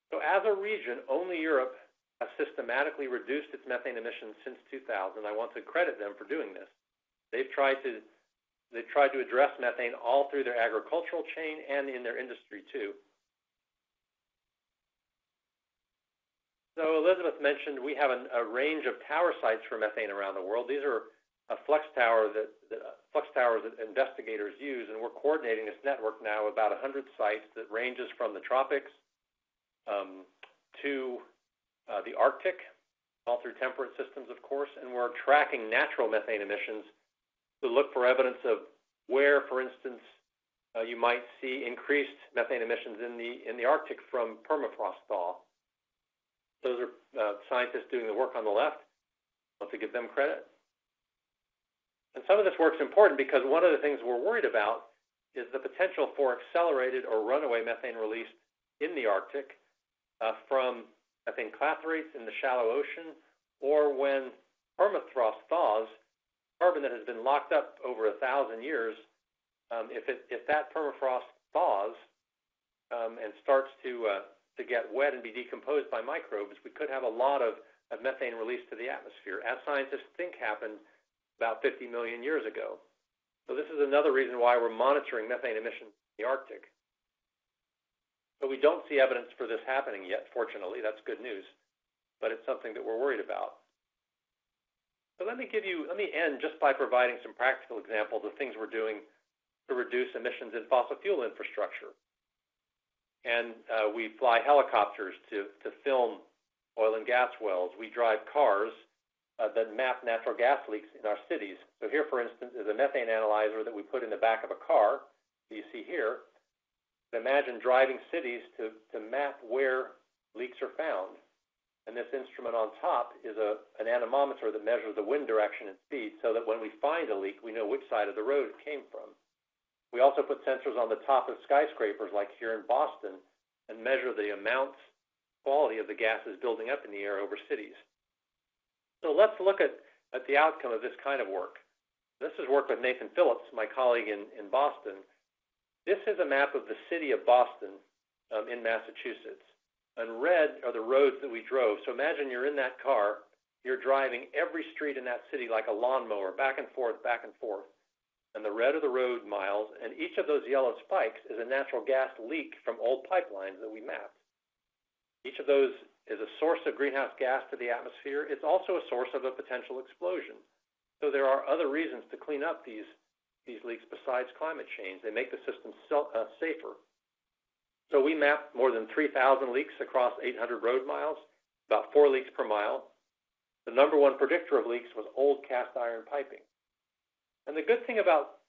So as a region, only Europe has systematically reduced its methane emissions since 2000. I want to credit them for doing this. They've tried to address methane all through their agricultural chain and in their industry too. So Elizabeth mentioned we have a range of tower sites for methane around the world. These are flux towers that investigators use, and we're coordinating this network now, about 100 sites that ranges from the tropics to the Arctic, all through temperate systems, of course, and we're tracking natural methane emissions to look for evidence of where, for instance, you might see increased methane emissions in the Arctic from permafrost thaw. Those are scientists doing the work on the left. I want to give them credit. And some of this work's important because one of the things we're worried about is the potential for accelerated or runaway methane release in the Arctic from methane clathrates in the shallow ocean, or when permafrost thaws, carbon that has been locked up over 1,000 years, if that permafrost thaws and starts to get wet and be decomposed by microbes, we could have a lot of methane released to the atmosphere, as scientists think happened about 50 million years ago. So this is another reason why we're monitoring methane emissions in the Arctic. But we don't see evidence for this happening yet, fortunately. That's good news. But it's something that we're worried about. So let me end just by providing some practical examples of things we're doing to reduce emissions in fossil fuel infrastructure. And we fly helicopters to film oil and gas wells. We drive cars that map natural gas leaks in our cities. So here, for instance, is a methane analyzer that we put in the back of a car, that you see here. Imagine driving cities to map where leaks are found. And this instrument on top is an anemometer that measures the wind direction and speed, so that when we find a leak, we know which side of the road it came from. We also put sensors on the top of skyscrapers, like here in Boston, and measure the quality of the gases building up in the air over cities. So let's look at the outcome of this kind of work. This is work with Nathan Phillips, my colleague in Boston. This is a map of the city of Boston in Massachusetts. And red are the roads that we drove. So imagine you're in that car, you're driving every street in that city like a lawnmower, back and forth, and the red are the road miles, and each of those yellow spikes is a natural gas leak from old pipelines that we mapped. Each of those is a source of greenhouse gas to the atmosphere. It's also a source of a potential explosion. So there are other reasons to clean up these leaks besides climate change. They make the system safer. So we mapped more than 3,000 leaks across 800 road miles, about 4 leaks per mile. The number one predictor of leaks was old cast iron piping. And the good thing about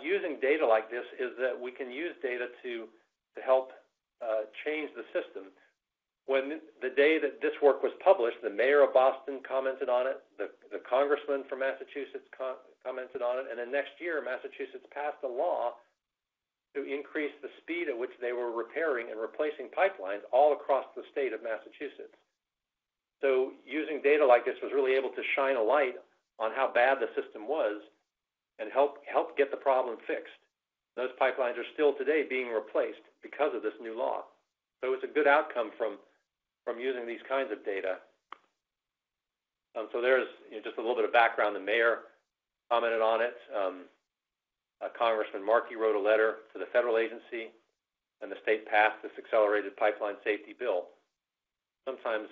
using data like this is that we can use data to help change the system. when the day that this work was published, the mayor of Boston commented on it, the congressman from Massachusetts commented on it, and then next year Massachusetts passed a law to increase the speed at which they were repairing and replacing pipelines all across the state of Massachusetts. So using data like this was really able to shine a light on how bad the system was and help get the problem fixed. Those pipelines are still today being replaced because of this new law. So it's a good outcome from using these kinds of data. So there's just a little bit of background. The mayor commented on it. Congressman Markey wrote a letter to the federal agency, and the state passed this accelerated pipeline safety bill. Sometimes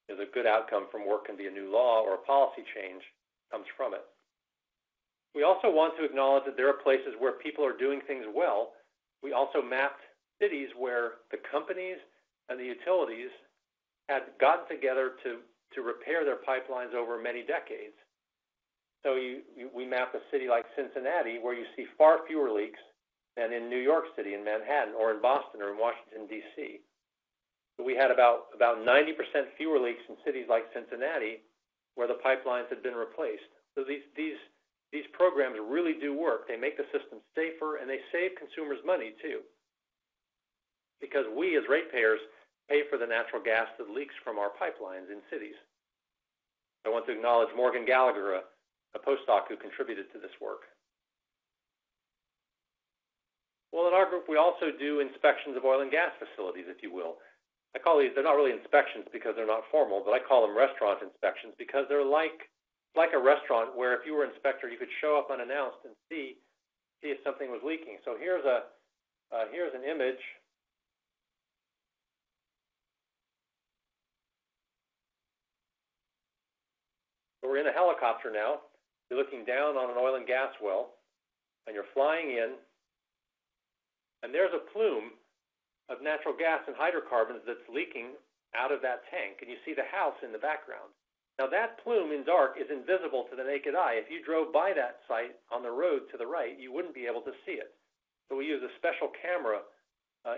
there's a good outcome from work can be a new law or a policy change comes from it. We also want to acknowledge that there are places where people are doing things well. We also mapped cities where the companies and the utilities had gotten together to repair their pipelines over many decades. So we mapped a city like Cincinnati where you see far fewer leaks than in New York City, in Manhattan, or in Boston, or in Washington, D.C. So we had about 90% fewer leaks in cities like Cincinnati where the pipelines had been replaced. So these programs really do work. They make the system safer, and they save consumers money, too, because we as ratepayers pay for the natural gas that leaks from our pipelines in cities. I want to acknowledge Morgan Gallagher, a postdoc who contributed to this work. Well, in our group, we also do inspections of oil and gas facilities, if you will. I call these, they're not really inspections because they're not formal, but I call them restaurant inspections because they're like a restaurant where if you were an inspector, you could show up unannounced and see if something was leaking. So here's an image. So we're in a helicopter now. You're looking down on an oil and gas well, and you're flying in, and there's a plume of natural gas and hydrocarbons that's leaking out of that tank, and you see the house in the background. Now that plume in dark is invisible to the naked eye. If you drove by that site on the road to the right, you wouldn't be able to see it. So we use a special camera,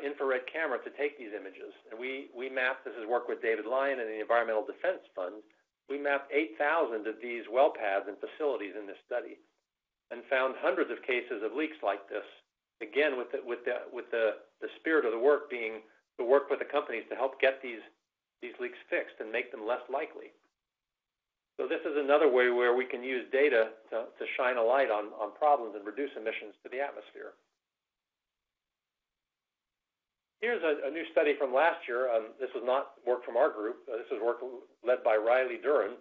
infrared camera, to take these images. And we mapped, this is work with David Lyon and the Environmental Defense Fund, we mapped 8,000 of these well pads and facilities in this study and found hundreds of cases of leaks like this. Again, with the spirit of the work being to work with the companies to help get these leaks fixed and make them less likely. So this is another way where we can use data to shine a light on problems and reduce emissions to the atmosphere. Here's a new study from last year. This was not work from our group. This was work led by Riley Duran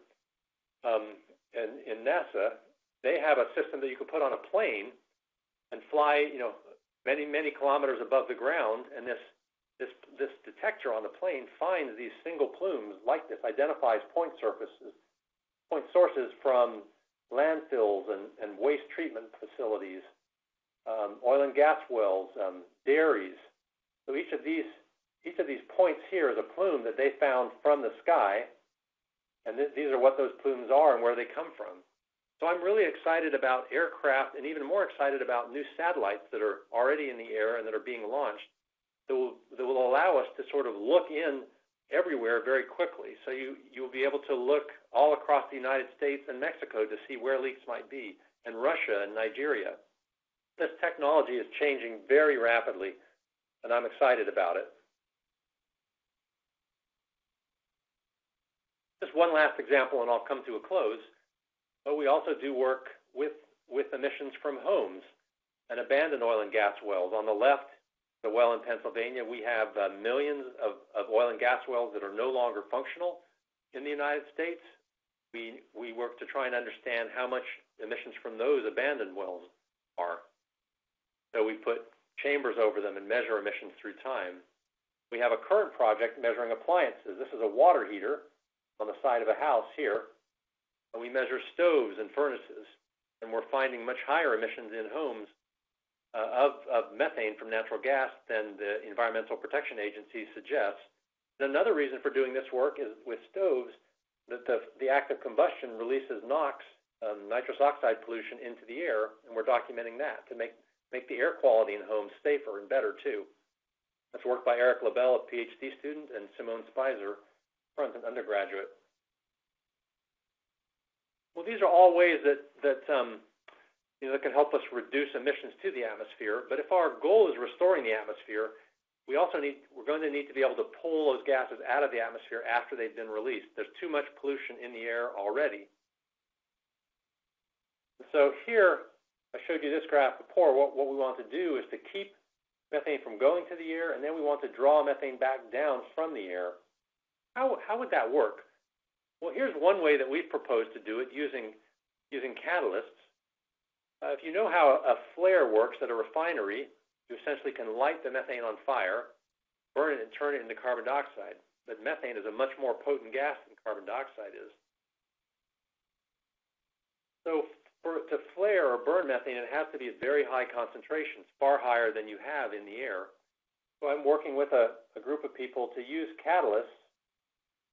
in NASA. They have a system that you can put on a plane and fly, many kilometers above the ground, and this detector on the plane finds these single plumes like this, identifies point sources from landfills and waste treatment facilities, oil and gas wells, dairies. So each of these points here is a plume that they found from the sky, and these are what those plumes are and where they come from. So I'm really excited about aircraft, and even more excited about new satellites that are already in the air and that are being launched that will allow us to sort of look in everywhere very quickly. So you'll be able to look all across the United States and Mexico to see where leaks might be, and Russia and Nigeria. This technology is changing very rapidly, and I'm excited about it. Just one last example, and I'll come to a close. But we also do work with emissions from homes and abandoned oil and gas wells. On the left, the well in Pennsylvania, we have millions of oil and gas wells that are no longer functional in the United States. We work to try and understand how much emissions from those abandoned wells are. So we put chambers over them and measure emissions through time. We have a current project measuring appliances. This is a water heater on the side of a house here. And we measure stoves and furnaces, and we're finding much higher emissions in homes of methane from natural gas than the Environmental Protection Agency suggests. And another reason for doing this work is with stoves, that the act of combustion releases NOx, nitrous oxide pollution, into the air, and we're documenting that to make the air quality in homes safer and better too. That's work by Eric Labelle, a PhD student, and Simone Spicer, an undergraduate. Well, these are all ways that can help us reduce emissions to the atmosphere. But if our goal is restoring the atmosphere, we're going to need to be able to pull those gases out of the atmosphere after they've been released. There's too much pollution in the air already. So here, I showed you this graph before. What we want to do is to keep methane from going to the air, and then we want to draw methane back down from the air. How would that work? Well, here's one way that we've proposed to do it using catalysts. If you know how a flare works at a refinery, you essentially can light the methane on fire, burn it, and turn it into carbon dioxide. But methane is a much more potent gas than carbon dioxide is. So to flare or burn methane, it has to be at very high concentrations, far higher than you have in the air. So I'm working with a group of people to use catalysts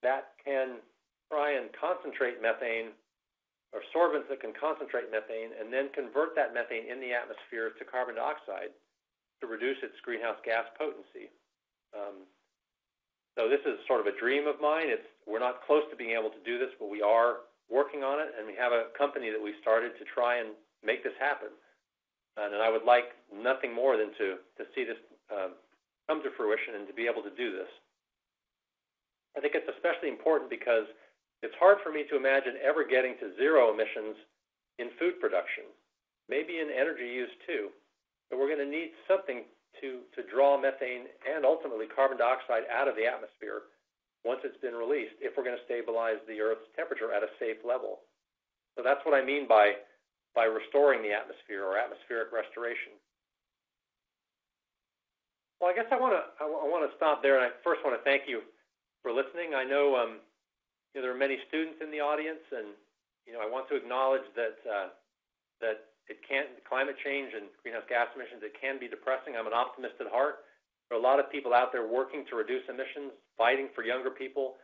that can try and concentrate methane, or sorbents that can concentrate methane, and then convert that methane in the atmosphere to carbon dioxide to reduce its greenhouse gas potency. So this is sort of a dream of mine. We're not close to being able to do this, but we are working on it, and we have a company that we started to try and make this happen. And I would like nothing more than to see this come to fruition and to be able to do this. I think it's especially important because it's hard for me to imagine ever getting to zero emissions in food production, maybe in energy use too. But we're going to need something to draw methane and ultimately carbon dioxide out of the atmosphere once it's been released, if we're going to stabilize the Earth's temperature at a safe level. So that's what I mean by restoring the atmosphere, or atmospheric restoration. Well, I guess I want to stop there, and I first want to thank you for listening. I know, there are many students in the audience, and I want to acknowledge that climate change and greenhouse gas emissions, it can be depressing. I'm an optimist at heart. There are a lot of people out there working to reduce emissions, fighting for younger people,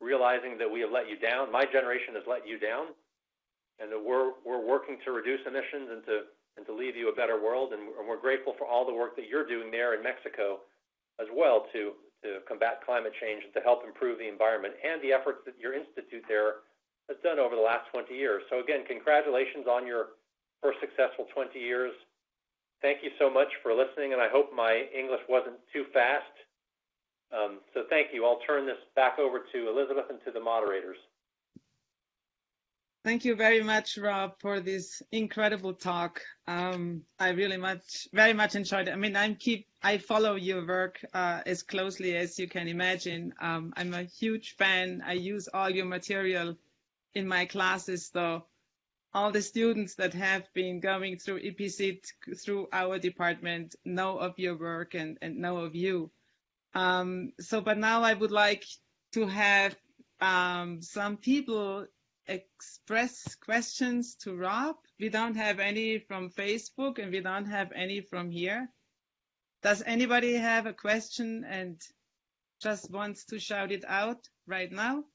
realizing that we have let you down. My generation has let you down, and that we're working to reduce emissions and to leave you a better world. And we're grateful for all the work that you're doing there in Mexico as well to combat climate change and to help improve the environment, and the efforts that your institute there has done over the last 20 years. So again, congratulations on your first successful 20 years. Thank you so much for listening, and I hope my English wasn't too fast. So thank you. I'll turn this back over to Elizabeth and to the moderators. Thank you very much, Rob, for this incredible talk. I really very much enjoyed it. I mean, I follow your work as closely as you can imagine. I'm a huge fan. I use all your material in my classes, though. All the students that have been going through IPICYT through our department know of your work and know of you. But now I would like to have some people express questions to Rob. We don't have any from Facebook, and we don't have any from here. Does anybody have a question and just wants to shout it out right now?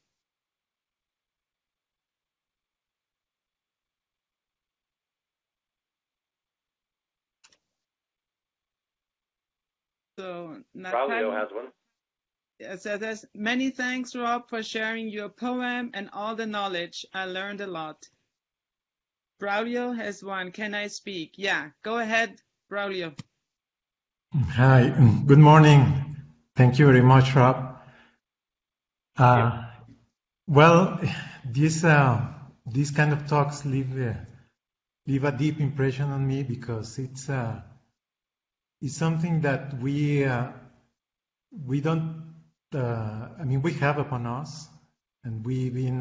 So Braulio has one. So there's many thanks, Rob, for sharing your poem and all the knowledge. I learned a lot. Braulio has one. Can I speak? Yeah, go ahead, Braulio. Hi, good morning. Thank you very much, Rob. Well, these kind of talks leave a deep impression on me, because it's something that we don't. We have upon us, and we've been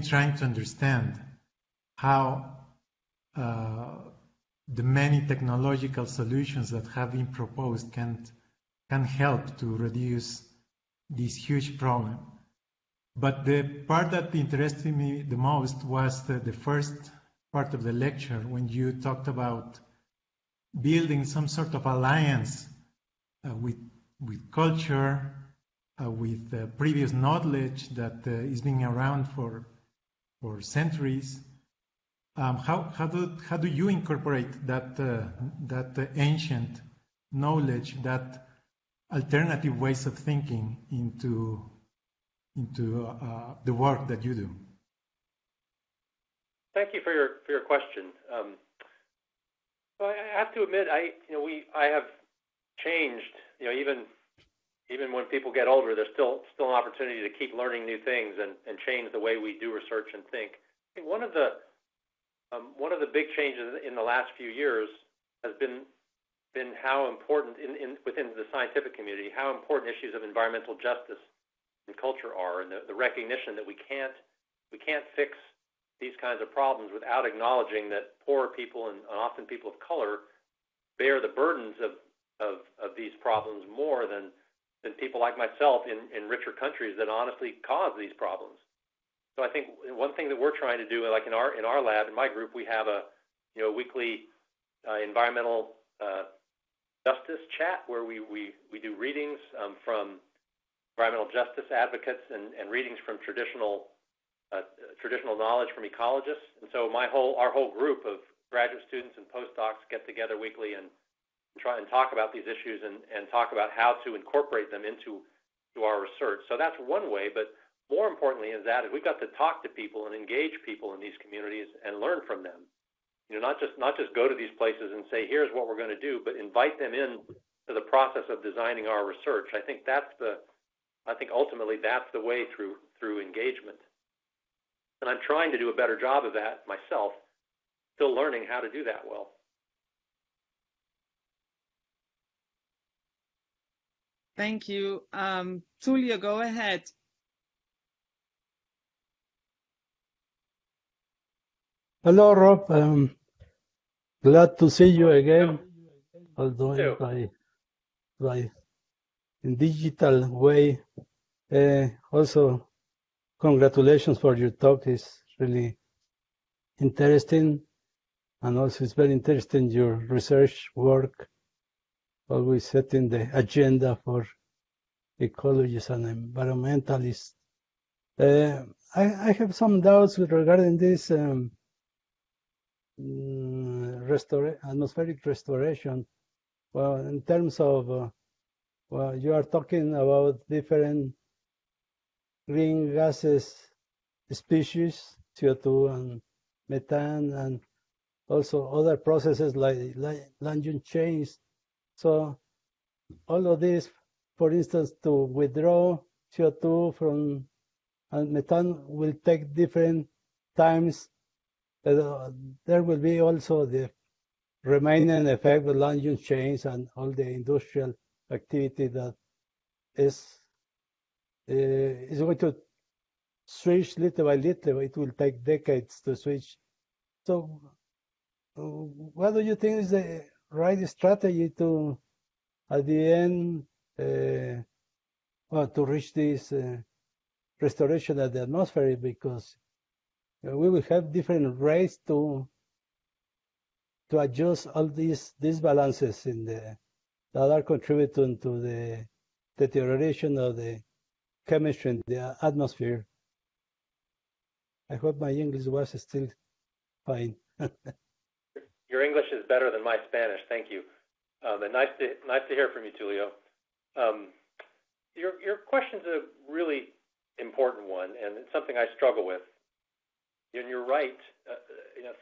trying to understand how the many technological solutions that have been proposed can help to reduce this huge problem. But the part that interested me the most was the first part of the lecture, when you talked about building some sort of alliance with culture, with previous knowledge that is being around for centuries. How do you incorporate that ancient knowledge, that alternative ways of thinking into the work that you do? Thank you for your question. Well, I have to admit, I have changed. Even when people get older, there's still an opportunity to keep learning new things and change the way we do research and think. I think one of the big changes in the last few years has been how important within the scientific community, how important issues of environmental justice and culture are, and the recognition that we can't fix these kinds of problems without acknowledging that poorer people and often people of color bear the burdens of these problems more than people like myself in richer countries that honestly cause these problems. So I think one thing that we're trying to do, like in our lab, in my group, we have a weekly environmental justice chat where we do readings from environmental justice advocates and readings from traditional knowledge from ecologists. And so our whole group of graduate students and postdocs get together weekly and try and talk about these issues and talk about how to incorporate them into our research. So that's one way, but more importantly is we've got to talk to people and engage people in these communities and learn from them. Not just go to these places and say, here's what we're going to do, but invite them in to the process of designing our research. I think ultimately that's the way through engagement. And I'm trying to do a better job of that myself, still learning how to do that well. Thank you. Tulio, go ahead. Hello, Rob. Glad to see you again, although by in digital way. Also, congratulations for your talk. It's really interesting, and also it's very interesting your research work, always setting the agenda for ecologists and environmentalists. I have some doubts regarding this atmospheric restoration. Well, in terms of, you are talking about different green gases species, CO2 and methane, and also other processes like land use change. So all of this, for instance, to withdraw CO2 from and methane will take different times. There will be also the remaining effect of land use change and all the industrial activity that is going to switch little by little. It will take decades to switch. So what do you think is the right strategy to, at the end, to reach this restoration of the atmosphere? Because we will have different rates to adjust all these balances in that are contributing to the deterioration of the chemistry in the atmosphere. I hope my English was still fine. Your English is better than my Spanish. Thank you. And nice to hear from you, Tulio. Your question's a really important one, and it's something I struggle with. And you're right.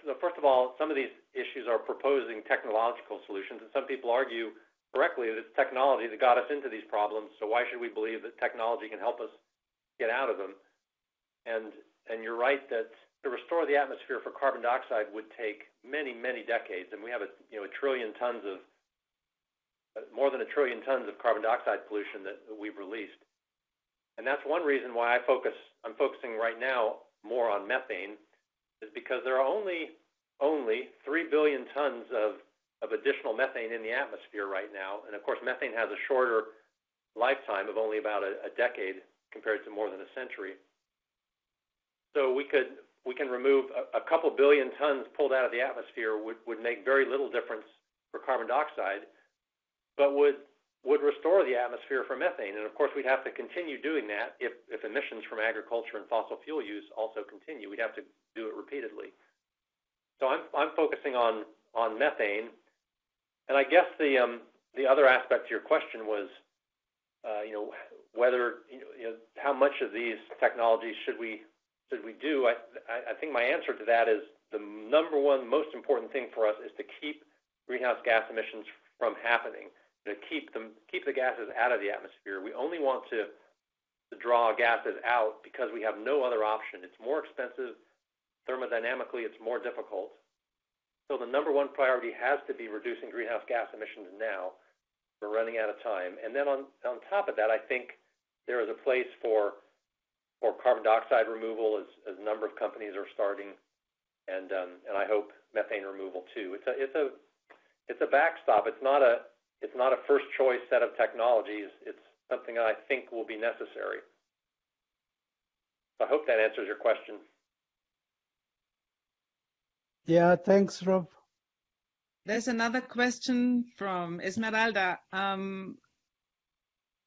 So first of all, some of these issues are proposing technological solutions, and some people argue correctly that it's technology that got us into these problems. So why should we believe that technology can help us get out of them? And you're right that to restore the atmosphere for carbon dioxide would take many, many decades, and we have more than a trillion tons of carbon dioxide pollution that we've released. And that's one reason why I'm focusing right now more on methane, is because there are only 3 billion tons of additional methane in the atmosphere right now. And of course, methane has a shorter lifetime of only about a decade compared to more than a century. So we can remove a couple billion tons pulled out of the atmosphere would make very little difference for carbon dioxide, but would restore the atmosphere for methane. And of course, we'd have to continue doing that if emissions from agriculture and fossil fuel use also continue. We'd have to do it repeatedly. So I'm focusing on methane, and I guess the the other aspect to your question was, whether how much of these technologies should we do. I think my answer to that is the number one most important thing for us is to keep greenhouse gas emissions from happening, to keep the gases out of the atmosphere. We only want to draw gases out because we have no other option. It's more expensive. Thermodynamically, it's more difficult. So the number one priority has to be reducing greenhouse gas emissions now. We're running out of time. And then on top of that, I think there is a place for carbon dioxide removal, as a number of companies are starting, and I hope methane removal too. It's a backstop. It's not a first choice set of technologies. It's something that I think will be necessary. So I hope that answers your question. Yeah, thanks, Rob. There's another question from Esmeralda.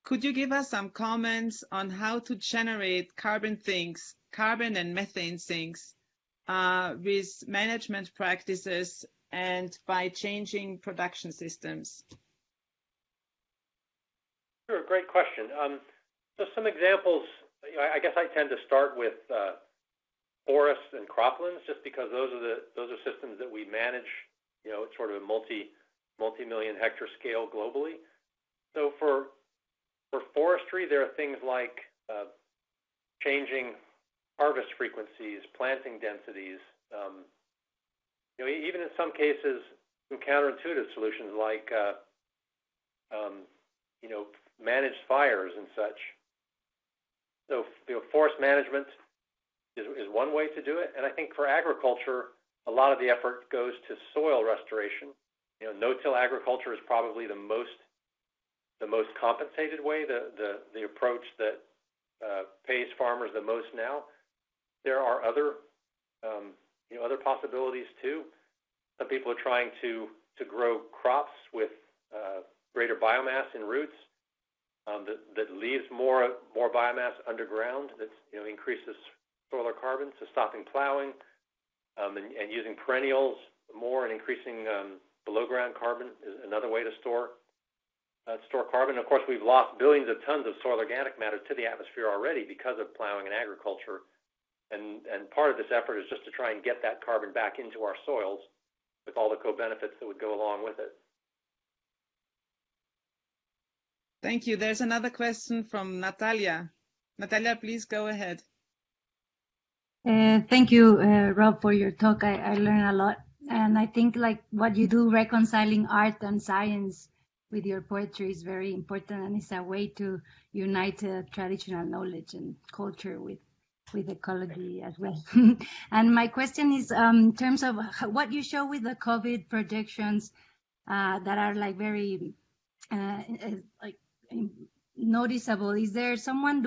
Could you give us some comments on how to generate carbon and methane sinks with management practices and by changing production systems? Sure, great question. So some examples, I guess I tend to start with forests and croplands, just because those are systems that we manage, it's sort of a multi-million hectare scale globally. So for forestry, there are things like changing harvest frequencies, planting densities, even in some cases, some counterintuitive solutions like managed fires and such. So forest management is one way to do it, and I think for agriculture, a lot of the effort goes to soil restoration. No-till agriculture is probably the most compensated way, the approach that pays farmers the most now. There are other possibilities too. Some people are trying to grow crops with greater biomass in roots that leaves more biomass underground. That increases soil carbon. So stopping plowing and using perennials more and increasing below ground carbon is another way to store carbon. Of course, we've lost billions of tons of soil organic matter to the atmosphere already because of plowing and agriculture. And part of this effort is just to try and get that carbon back into our soils with all the co-benefits that would go along with it. Thank you. There's another question from Natalia. Natalia, please go ahead. Thank you, Rob, for your talk. I learned a lot. And I think like what you do, reconciling art and science with your poetry is very important, and it's a way to unite traditional knowledge and culture with ecology as well. And my question is in terms of what you show with the COVID projections that are like very noticeable. Is there someone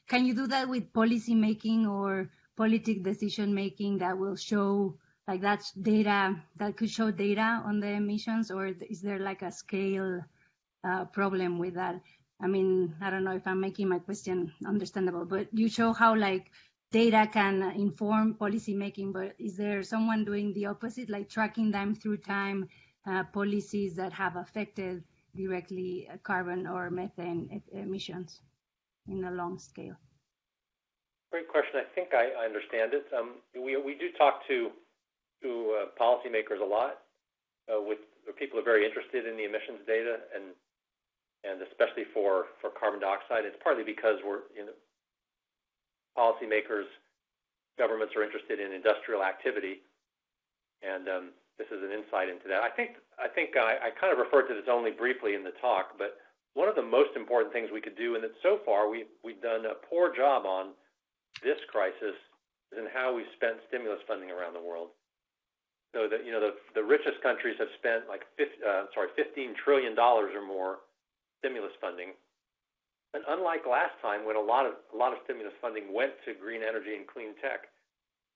can you do that with policy making or politic decision making that will show like that's data that could show data on the emissions, or is there like a scale problem with that? I mean, I don't know if I'm making my question understandable, but you show how like data can inform policy making, but is there someone doing the opposite, like tracking them through time, policies that have affected directly carbon or methane emissions in a long scale? Great question. I think I understand it. We do talk to policymakers a lot. With people are very interested in the emissions data, and especially for carbon dioxide. It's partly because policymakers, governments are interested in industrial activity, and this is an insight into that. I think I kind of referred to this only briefly in the talk, but one of the most important things we could do, and that so far we've done a poor job on this crisis, is in how we've spent stimulus funding around the world. So that the richest countries have spent like $15 trillion or more stimulus funding, and unlike last time when a lot of stimulus funding went to green energy and clean tech,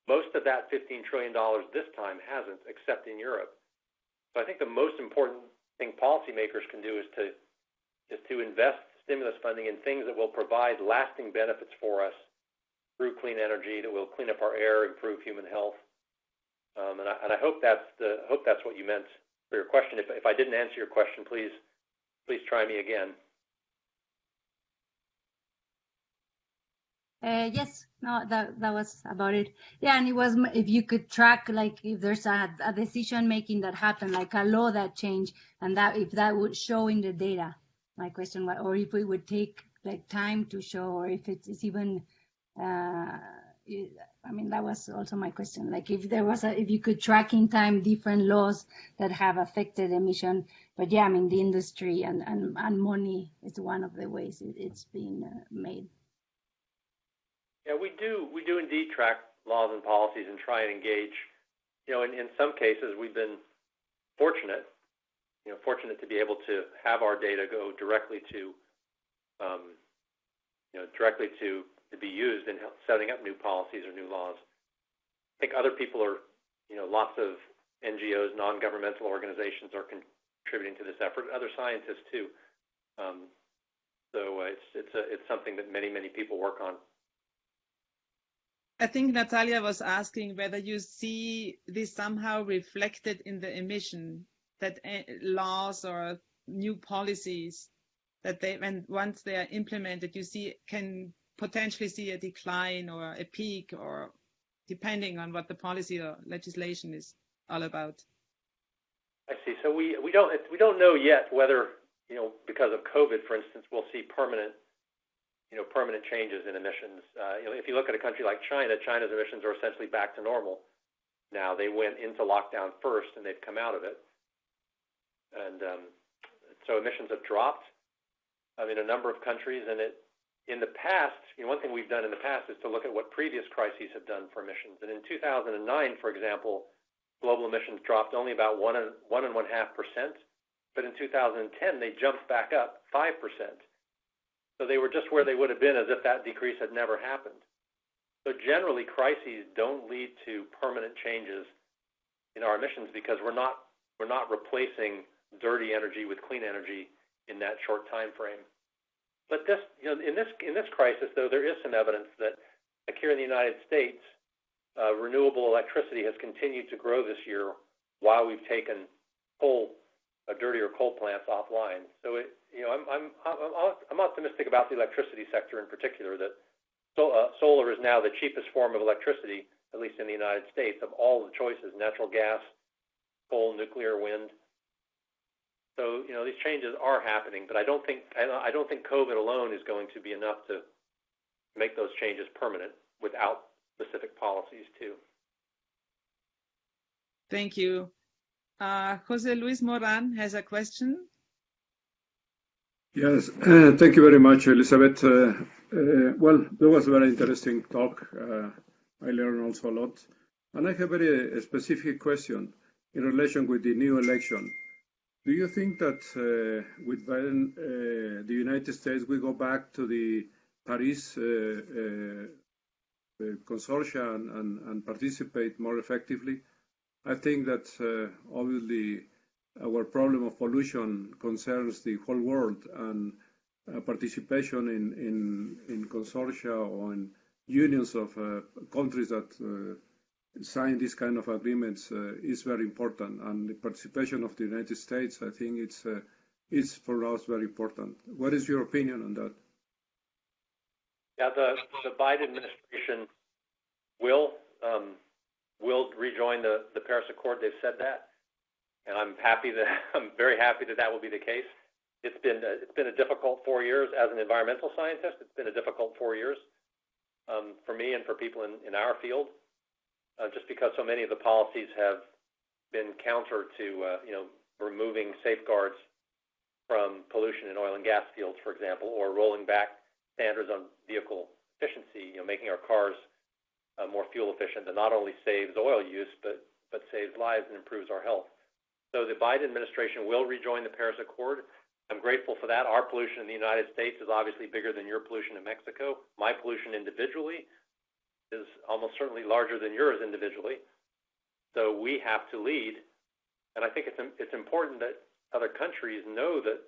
most of that $15 trillion this time hasn't, except in Europe. So I think the most important thing policymakers can do is to invest stimulus funding in things that will provide lasting benefits for us through clean energy, that will clean up our air, improve human health. And I hope that's what you meant for your question. If I didn't answer your question, please Please try me again. Yes, no, that was about it. Yeah, and it was if you could track, like, if there's a decision making that happened, like a law that changed, and that if that would show in the data. My question was, or if it would take like time to show, or if it's even. I mean, that was also my question. Like, if there was if you could track in time different laws that have affected emission. But yeah, I mean, the industry and money is one of the ways it's being made. Yeah, we do indeed track laws and policies and try and engage. You know, in some cases we've been fortunate to be able to have our data go directly to, to be used in setting up new policies or new laws. I think other people are, lots of NGOs, non-governmental organizations are contributing to this effort. Other scientists too. So it's something that many people work on. I think Natalia was asking whether you see this somehow reflected in the emission, that laws or new policies that once they are implemented, can potentially see a decline or a peak, or depending on what the policy or legislation is all about. I see. So we don't know yet whether, because of COVID, for instance, we'll see permanent changes in emissions. If you look at a country like China, China's emissions are essentially back to normal. Now, they went into lockdown first and they've come out of it. And so emissions have dropped in a number of countries. And in the past, one thing we've done in the past is to look at what previous crises have done for emissions. And in 2009, for example, global emissions dropped only about 1.5%. But in 2010, they jumped back up 5%. So they were just where they would have been as if that decrease had never happened. So generally, crises don't lead to permanent changes in our emissions because we're not replacing dirty energy with clean energy in that short time frame. But this, in this crisis, though, there is some evidence that, like here in the United States, renewable electricity has continued to grow this year while we've taken dirtier coal plants offline. So I'm optimistic about the electricity sector in particular. That solar is now the cheapest form of electricity, at least in the United States, of all the choices: natural gas, coal, nuclear, wind. So these changes are happening, but I don't think COVID alone is going to be enough to make those changes permanent without specific policies too. Thank you. Jose Luis Moran has a question. Yes, thank you very much, Elizabeth. Well, there was a very interesting talk. I learned also a lot. And I have a very specific question in relation with the new election. Do you think that with Biden, the United States will go back to the Paris consortia and participate more effectively? I think that obviously our problem of pollution concerns the whole world, and participation in consortia or in unions of countries that sign these kind of agreements is very important. And the participation of the United States, I think it's for us very important. What is your opinion on that? Yeah, the Biden administration will rejoin the Paris Accord. They've said that, and I'm very happy that will be the case. It's been a difficult 4 years as an environmental scientist. It's been a difficult 4 years for me and for people in our field, just because so many of the policies have been counter to removing safeguards from pollution in oil and gas fields, for example, or rolling back standards on vehicle efficiency, making our cars more fuel efficient. That not only saves oil use, but saves lives and improves our health. So the Biden administration will rejoin the Paris Accord. I'm grateful for that. Our pollution in the United States is obviously bigger than your pollution in Mexico. My pollution individually is almost certainly larger than yours individually. So we have to lead. And I think it's important that other countries know that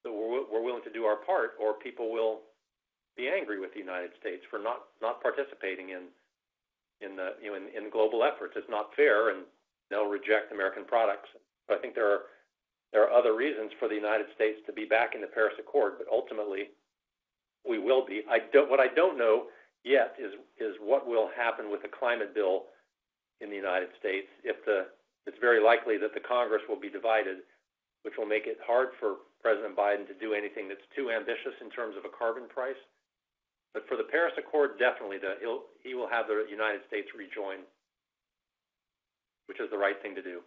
we're willing to do our part, or people will be angry with the United States for not participating in global efforts. It's not fair, and they'll reject American products. So I think there are there are other reasons for the United States to be back in the Paris Accord, but ultimately we will be. What I don't know yet is what will happen with the climate bill in the United States. It's very likely that the Congress will be divided, which will make it hard for President Biden to do anything that's too ambitious in terms of a carbon price. But for the Paris Accord, definitely he will have the United States rejoin, which is the right thing to do.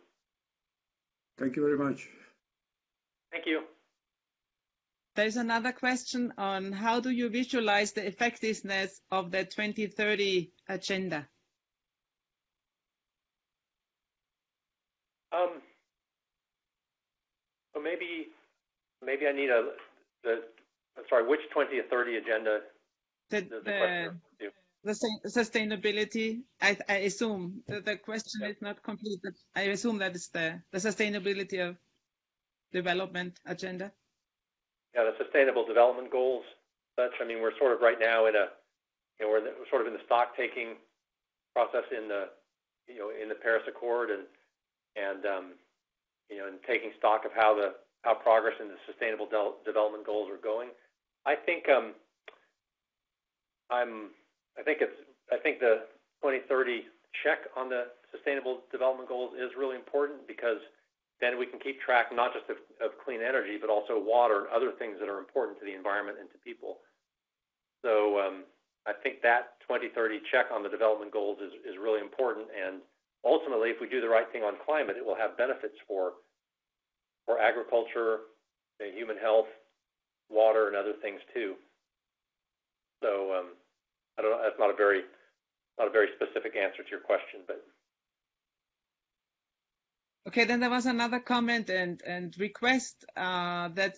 Thank you very much. Thank you. There's another question on how do you visualize the effectiveness of the 2030 agenda? Well, maybe I need which 2030 agenda? The sustainability. I assume the question is not complete, but I assume that it's the sustainability of development agenda. Yeah, the Sustainable Development Goals. I mean, we're sort of right now we're sort of in the stock taking process in the Paris Accord and taking stock of how progress in the Sustainable Development Goals are going. I think the 2030 check on the Sustainable Development Goals is really important, because then we can keep track not just of clean energy, but also water and other things that are important to the environment and to people. So I think that 2030 check on the development goals is really important. And ultimately, if we do the right thing on climate, it will have benefits for agriculture, human health, water, and other things too. So I don't know. That's not a very specific answer to your question, but. Okay, then there was another comment and request that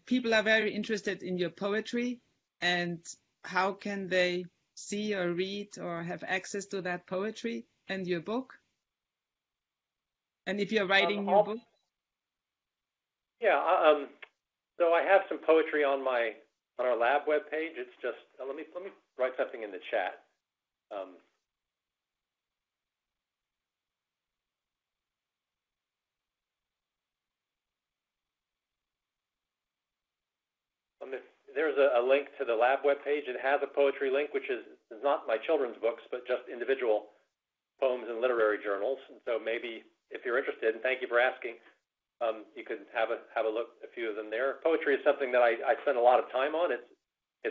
people are very interested in your poetry, and how can they see or read or have access to that poetry and your book? And if you're writing new book? Yeah, so I have some poetry on our lab webpage. It's just let me write something in the chat. There's a link to the lab webpage. It has a poetry link, which is not my children's books, but just individual poems and literary journals. And so maybe if you're interested, and thank you for asking, you could have a look at a few of them there. Poetry is something that I spend a lot of time on. It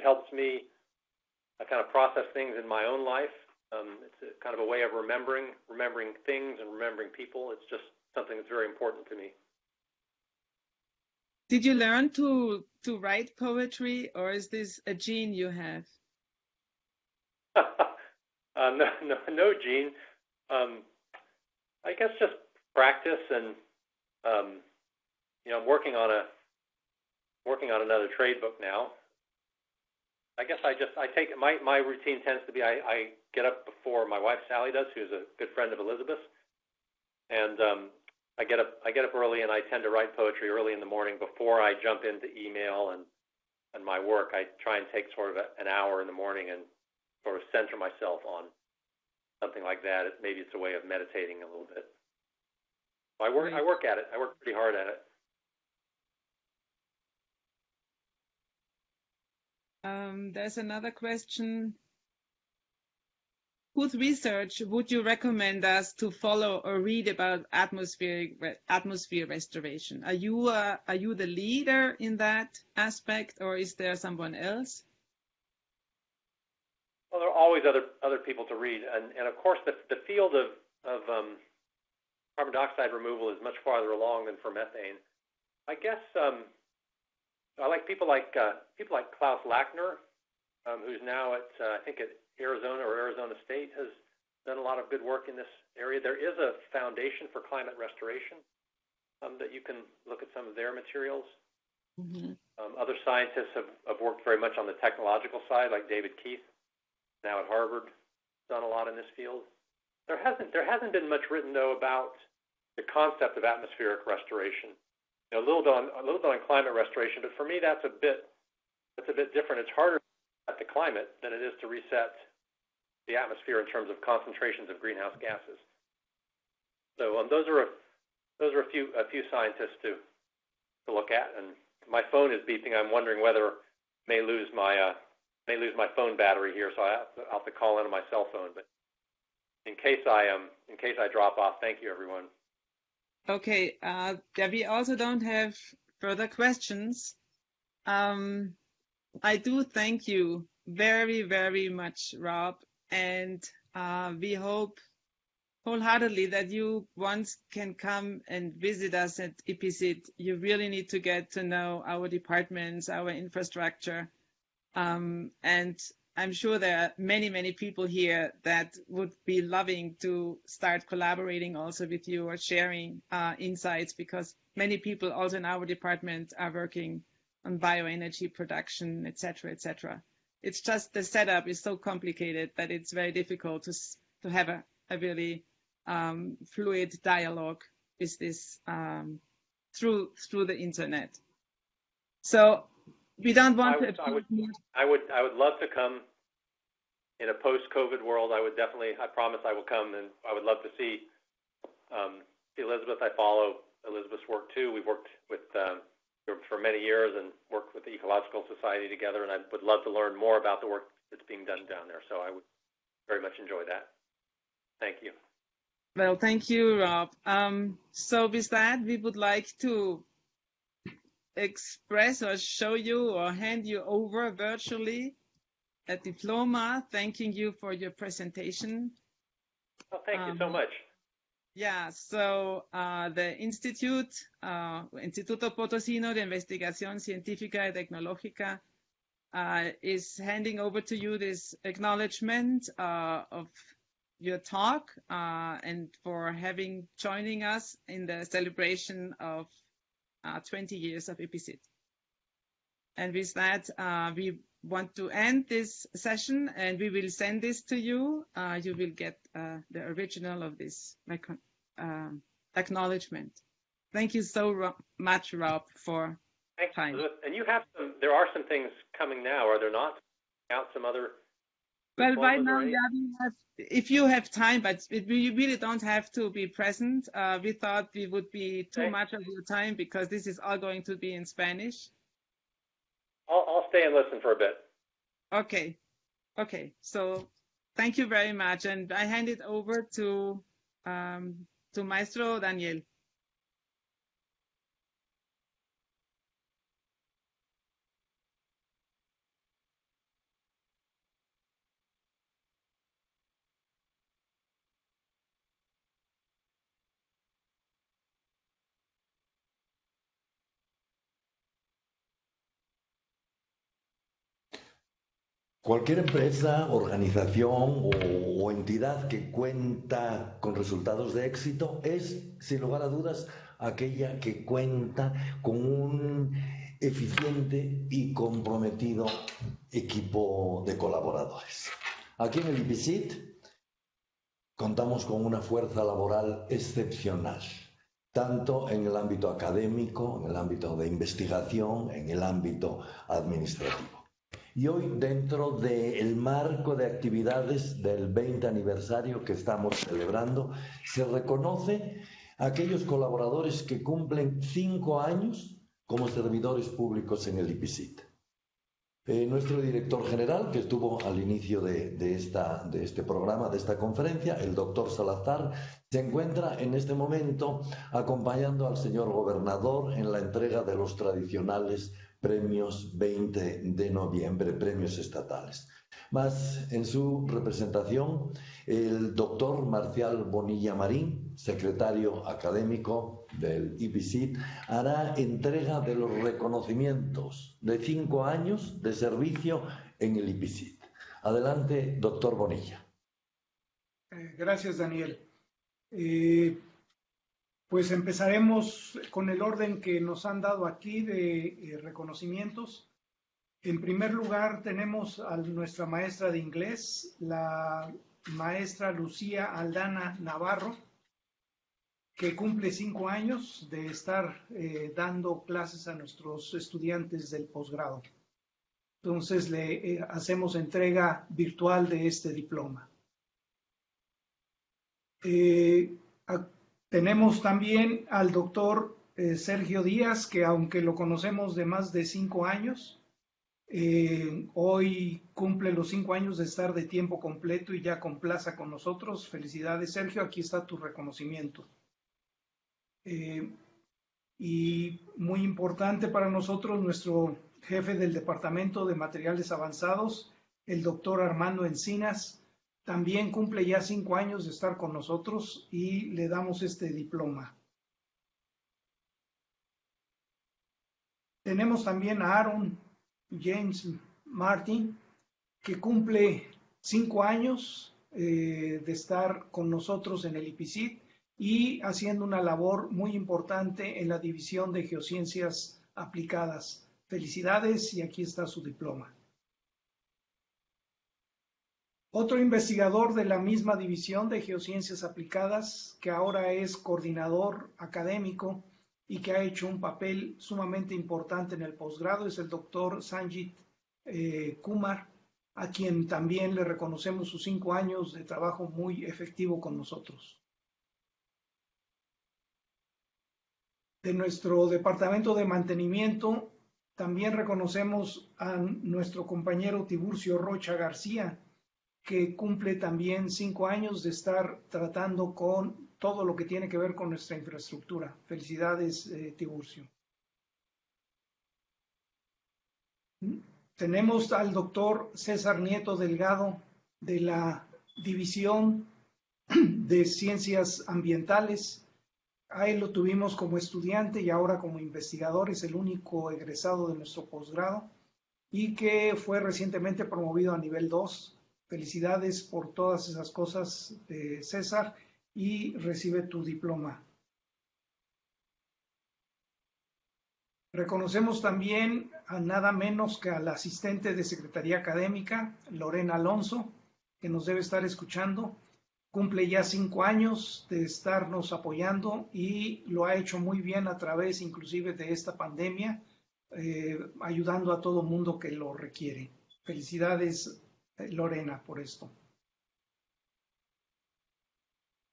helps me kind of process things in my own life. It's kind of a way of remembering things and remembering people. It's just something that's very important to me. Did you learn to write poetry, or is this a gene you have? No gene. I guess just practice, and I'm working on another trade book now. I guess I take my routine tends to be I get up before my wife Sally does, who's a good friend of Elizabeth, and I get up early, and I tend to write poetry early in the morning before I jump into email and my work. I try and take sort of an hour in the morning and sort of center myself on something like that. Maybe it's a way of meditating a little bit. I work at it. I work pretty hard at it. There's another question. Whose research would you recommend us to follow or read about atmosphere restoration? Are you the leader in that aspect, or is there someone else? Well, there are always other people to read, and of course the field of carbon dioxide removal is much farther along than for methane. I guess I like people like Klaus Lackner, who's now at I think at Arizona or Arizona State, has done a lot of good work in this area. There is a foundation for climate restoration that you can look at some of their materials. Mm-hmm. Other scientists have worked very much on the technological side, like David Keith, now at Harvard, done a lot in this field. There hasn't been much written though about the concept of atmospheric restoration. A little bit on climate restoration, but for me that's a bit different. It's harder to reset the climate than it is to reset the atmosphere in terms of concentrations of greenhouse gases. So those are those are a few scientists to look at. And my phone is beeping. I'm wondering whether I may lose my phone battery here, so I'll have to call in on my cell phone. But in case I drop off, thank you, everyone. Okay, we also don't have further questions. I do thank you very, very much, Rob, and we hope wholeheartedly that you once can come and visit us at IPICYT. You really need to get to know our departments, our infrastructure, and I'm sure there are many, many people here that would be loving to start collaborating also with you or sharing insights, because many people also in our department are working on bioenergy production, etc., etc. It's just the setup is so complicated that it's very difficult to have a really fluid dialogue with this through the internet. So we don't want to. I would love to come in a post-COVID world. I promise I will come, and I would love to see Elizabeth. I follow Elizabeth's work too. We've worked with for many years and worked with the Ecological Society together, and I would love to learn more about the work that's being done down there. So I would very much enjoy that. Thank you. Well, thank you, Rob. So with that, we would like to express or show you or hand you over virtually a diploma, thanking you for your presentation. Oh, thank you so much. Yeah, so the Instituto Potosino de Investigación Científica y Tecnológica is handing over to you this acknowledgement of your talk and for joining us in the celebration of 20 years of IPICYT. And with that, we want to end this session, and we will send this to you. You will get the original of this acknowledgement. Thank you so much, Rob, for time. And there are some things coming now, are there not? Out some other. Well, right now, yeah, if you have time, but you really don't have to be present. We thought we would be too much of your time because this is all going to be in Spanish. I'll stay and listen for a bit. Okay. So thank you very much, and I hand it over to Maestro Daniel. Cualquier empresa, organización o entidad que cuenta con resultados de éxito es, sin lugar a dudas, aquella que cuenta con un eficiente y comprometido equipo de colaboradores. Aquí en el IPICYT contamos con una fuerza laboral excepcional, tanto en el ámbito académico, en el ámbito de investigación, en el ámbito administrativo. Y hoy, dentro del marco de actividades del 20 aniversario que estamos celebrando, se reconoce a aquellos colaboradores que cumplen 5 años como servidores públicos en el IPICYT. Nuestro director general, que estuvo al inicio de este programa, de esta conferencia, el doctor Salazar, se encuentra en este momento acompañando al señor gobernador en la entrega de los tradicionales premios 20 de noviembre, premios estatales. Más en su representación, el doctor Marcial Bonilla Marín, secretario académico del IPICYT, hará entrega de los reconocimientos de 5 años de servicio en el IPICYT. Adelante, doctor Bonilla. Gracias, Daniel. Pues empezaremos con el orden que nos han dado aquí de reconocimientos. En primer lugar, tenemos a nuestra maestra de inglés, la maestra Lucía Aldana Navarro, que cumple 5 años de estar dando clases a nuestros estudiantes del posgrado. Entonces, le hacemos entrega virtual de este diploma. Tenemos también al doctor Sergio Díaz, que aunque lo conocemos de más de 5 años, hoy cumple los 5 años de estar de tiempo completo y ya con plaza con nosotros. Felicidades, Sergio, aquí está tu reconocimiento. Y muy importante para nosotros, nuestro jefe del Departamento de Materiales Avanzados, el doctor Armando Encinas, también cumple ya 5 años de estar con nosotros y le damos este diploma. Tenemos también a Aaron James Martin, que cumple 5 años de estar con nosotros en el IPICYT y haciendo una labor muy importante en la división de geociencias aplicadas. Felicidades y aquí está su diploma. Otro investigador de la misma división de geociencias aplicadas, que ahora es coordinador académico y que ha hecho un papel sumamente importante en el posgrado, es el doctor Sanjit Kumar, a quien también le reconocemos sus 5 años de trabajo muy efectivo con nosotros. De nuestro departamento de mantenimiento, también reconocemos a nuestro compañero Tiburcio Rocha García, que cumple también 5 años de estar tratando con todo lo que tiene que ver con nuestra infraestructura. Felicidades, Tiburcio. Tenemos al doctor César Nieto Delgado de la División de Ciencias Ambientales. A él lo tuvimos como estudiante y ahora como investigador, es el único egresado de nuestro posgrado y que fue recientemente promovido a nivel 2. Felicidades por todas esas cosas, César, y recibe tu diploma. Reconocemos también a nada menos que al asistente de Secretaría Académica, Lorena Alonso, que nos debe estar escuchando. Cumple ya 5 años de estarnos apoyando y lo ha hecho muy bien a través inclusive de esta pandemia, ayudando a todo mundo que lo requiere. Felicidades, Lorena, por esto.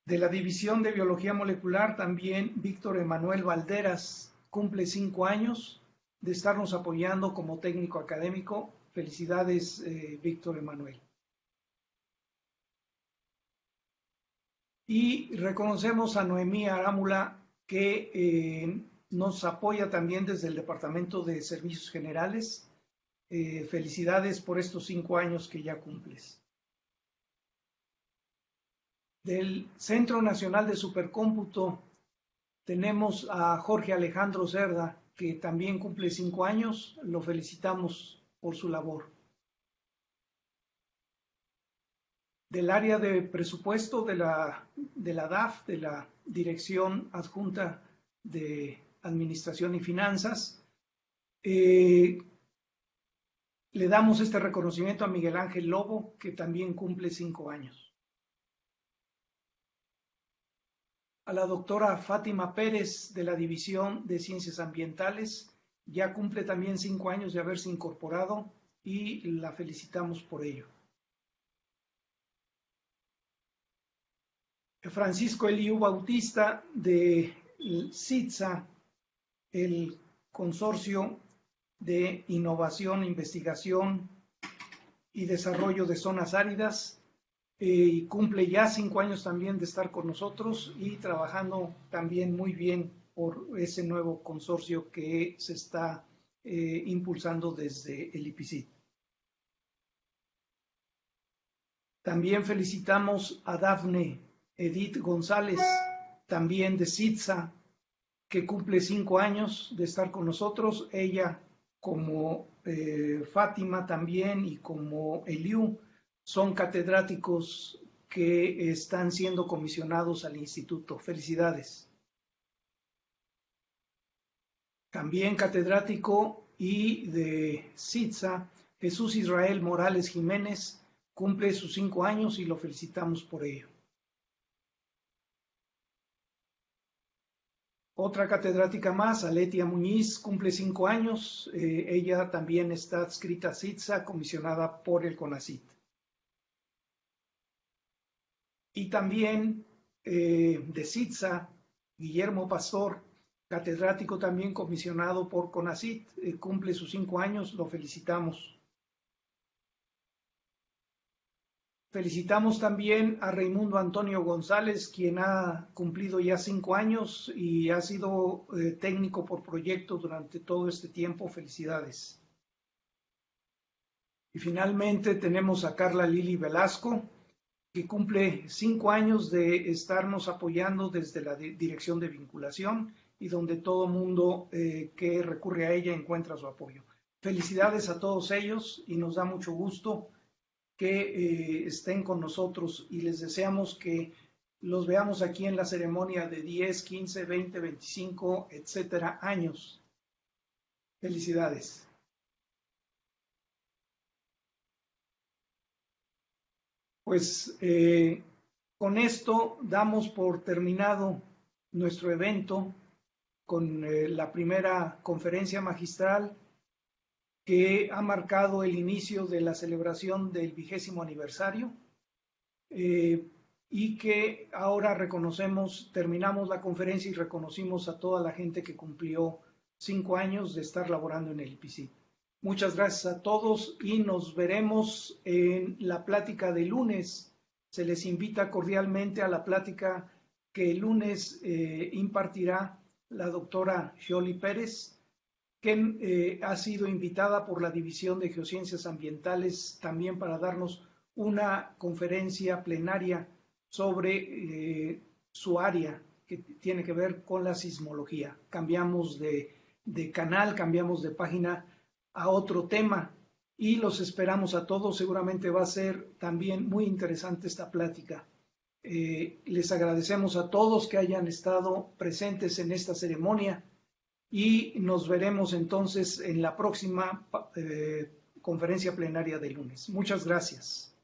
De la División de Biología Molecular, también Víctor Emanuel Valderas cumple 5 años de estarnos apoyando como técnico académico. Felicidades, Víctor Emanuel. Y reconocemos a Noemí Arámbula, que nos apoya también desde el Departamento de Servicios Generales. Felicidades por estos 5 años que ya cumples. Del Centro Nacional de Supercómputo tenemos a Jorge Alejandro Cerda, que también cumple 5 años. Lo felicitamos por su labor. Del área de presupuesto de la DAF, de la Dirección Adjunta de Administración y Finanzas, le damos este reconocimiento a Miguel Ángel Lobo, que también cumple 5 años. A la doctora Fátima Pérez, de la División de Ciencias Ambientales, ya cumple también 5 años de haberse incorporado y la felicitamos por ello. Francisco Eliú Bautista, de CITSA, el Consorcio de Innovación, Investigación y Desarrollo de Zonas Áridas, y cumple ya 5 años también de estar con nosotros y trabajando también muy bien por ese nuevo consorcio que se está impulsando desde el IPICYT. También felicitamos a Dafne Edith González, también de CITSA, que cumple 5 años de estar con nosotros. Ella, como Fátima también y como Eliú, son catedráticos que están siendo comisionados al instituto. Felicidades. También catedrático y de CITSA, Jesús Israel Morales Jiménez, cumple sus 5 años y lo felicitamos por ello. Otra catedrática más, Aletia Muñiz, cumple 5 años. Ella también está adscrita a CITSA, comisionada por el CONACYT. Y también de CITSA, Guillermo Pastor, catedrático también comisionado por CONACYT, cumple sus 5 años, lo felicitamos. Felicitamos también a Raimundo Antonio González, quien ha cumplido ya 5 años y ha sido técnico por proyecto durante todo este tiempo. Felicidades. Y finalmente tenemos a Carla Lili Velasco, que cumple 5 años de estarnos apoyando desde la Dirección de Vinculación y donde todo mundo que recurre a ella encuentra su apoyo. Felicidades a todos ellos y nos da mucho gusto que estén con nosotros y les deseamos que los veamos aquí en la ceremonia de 10, 15, 20, 25, etcétera, años. Felicidades. Pues con esto damos por terminado nuestro evento con la primera conferencia magistral que ha marcado el inicio de la celebración del 20º aniversario y que ahora terminamos la conferencia y reconocimos a toda la gente que cumplió 5 años de estar laborando en el IPICYT. Muchas gracias a todos y nos veremos en la plática de lunes. Se les invita cordialmente a la plática que el lunes impartirá la doctora Xioli Pérez, que ha sido invitada por la División de Geociencias Ambientales también para darnos una conferencia plenaria sobre su área que tiene que ver con la sismología. Cambiamos de canal, cambiamos de página a otro tema y los esperamos a todos. Seguramente va a ser también muy interesante esta plática. Les agradecemos a todos que hayan estado presentes en esta ceremonia y nos veremos entonces en la próxima conferencia plenaria de lunes. Muchas gracias.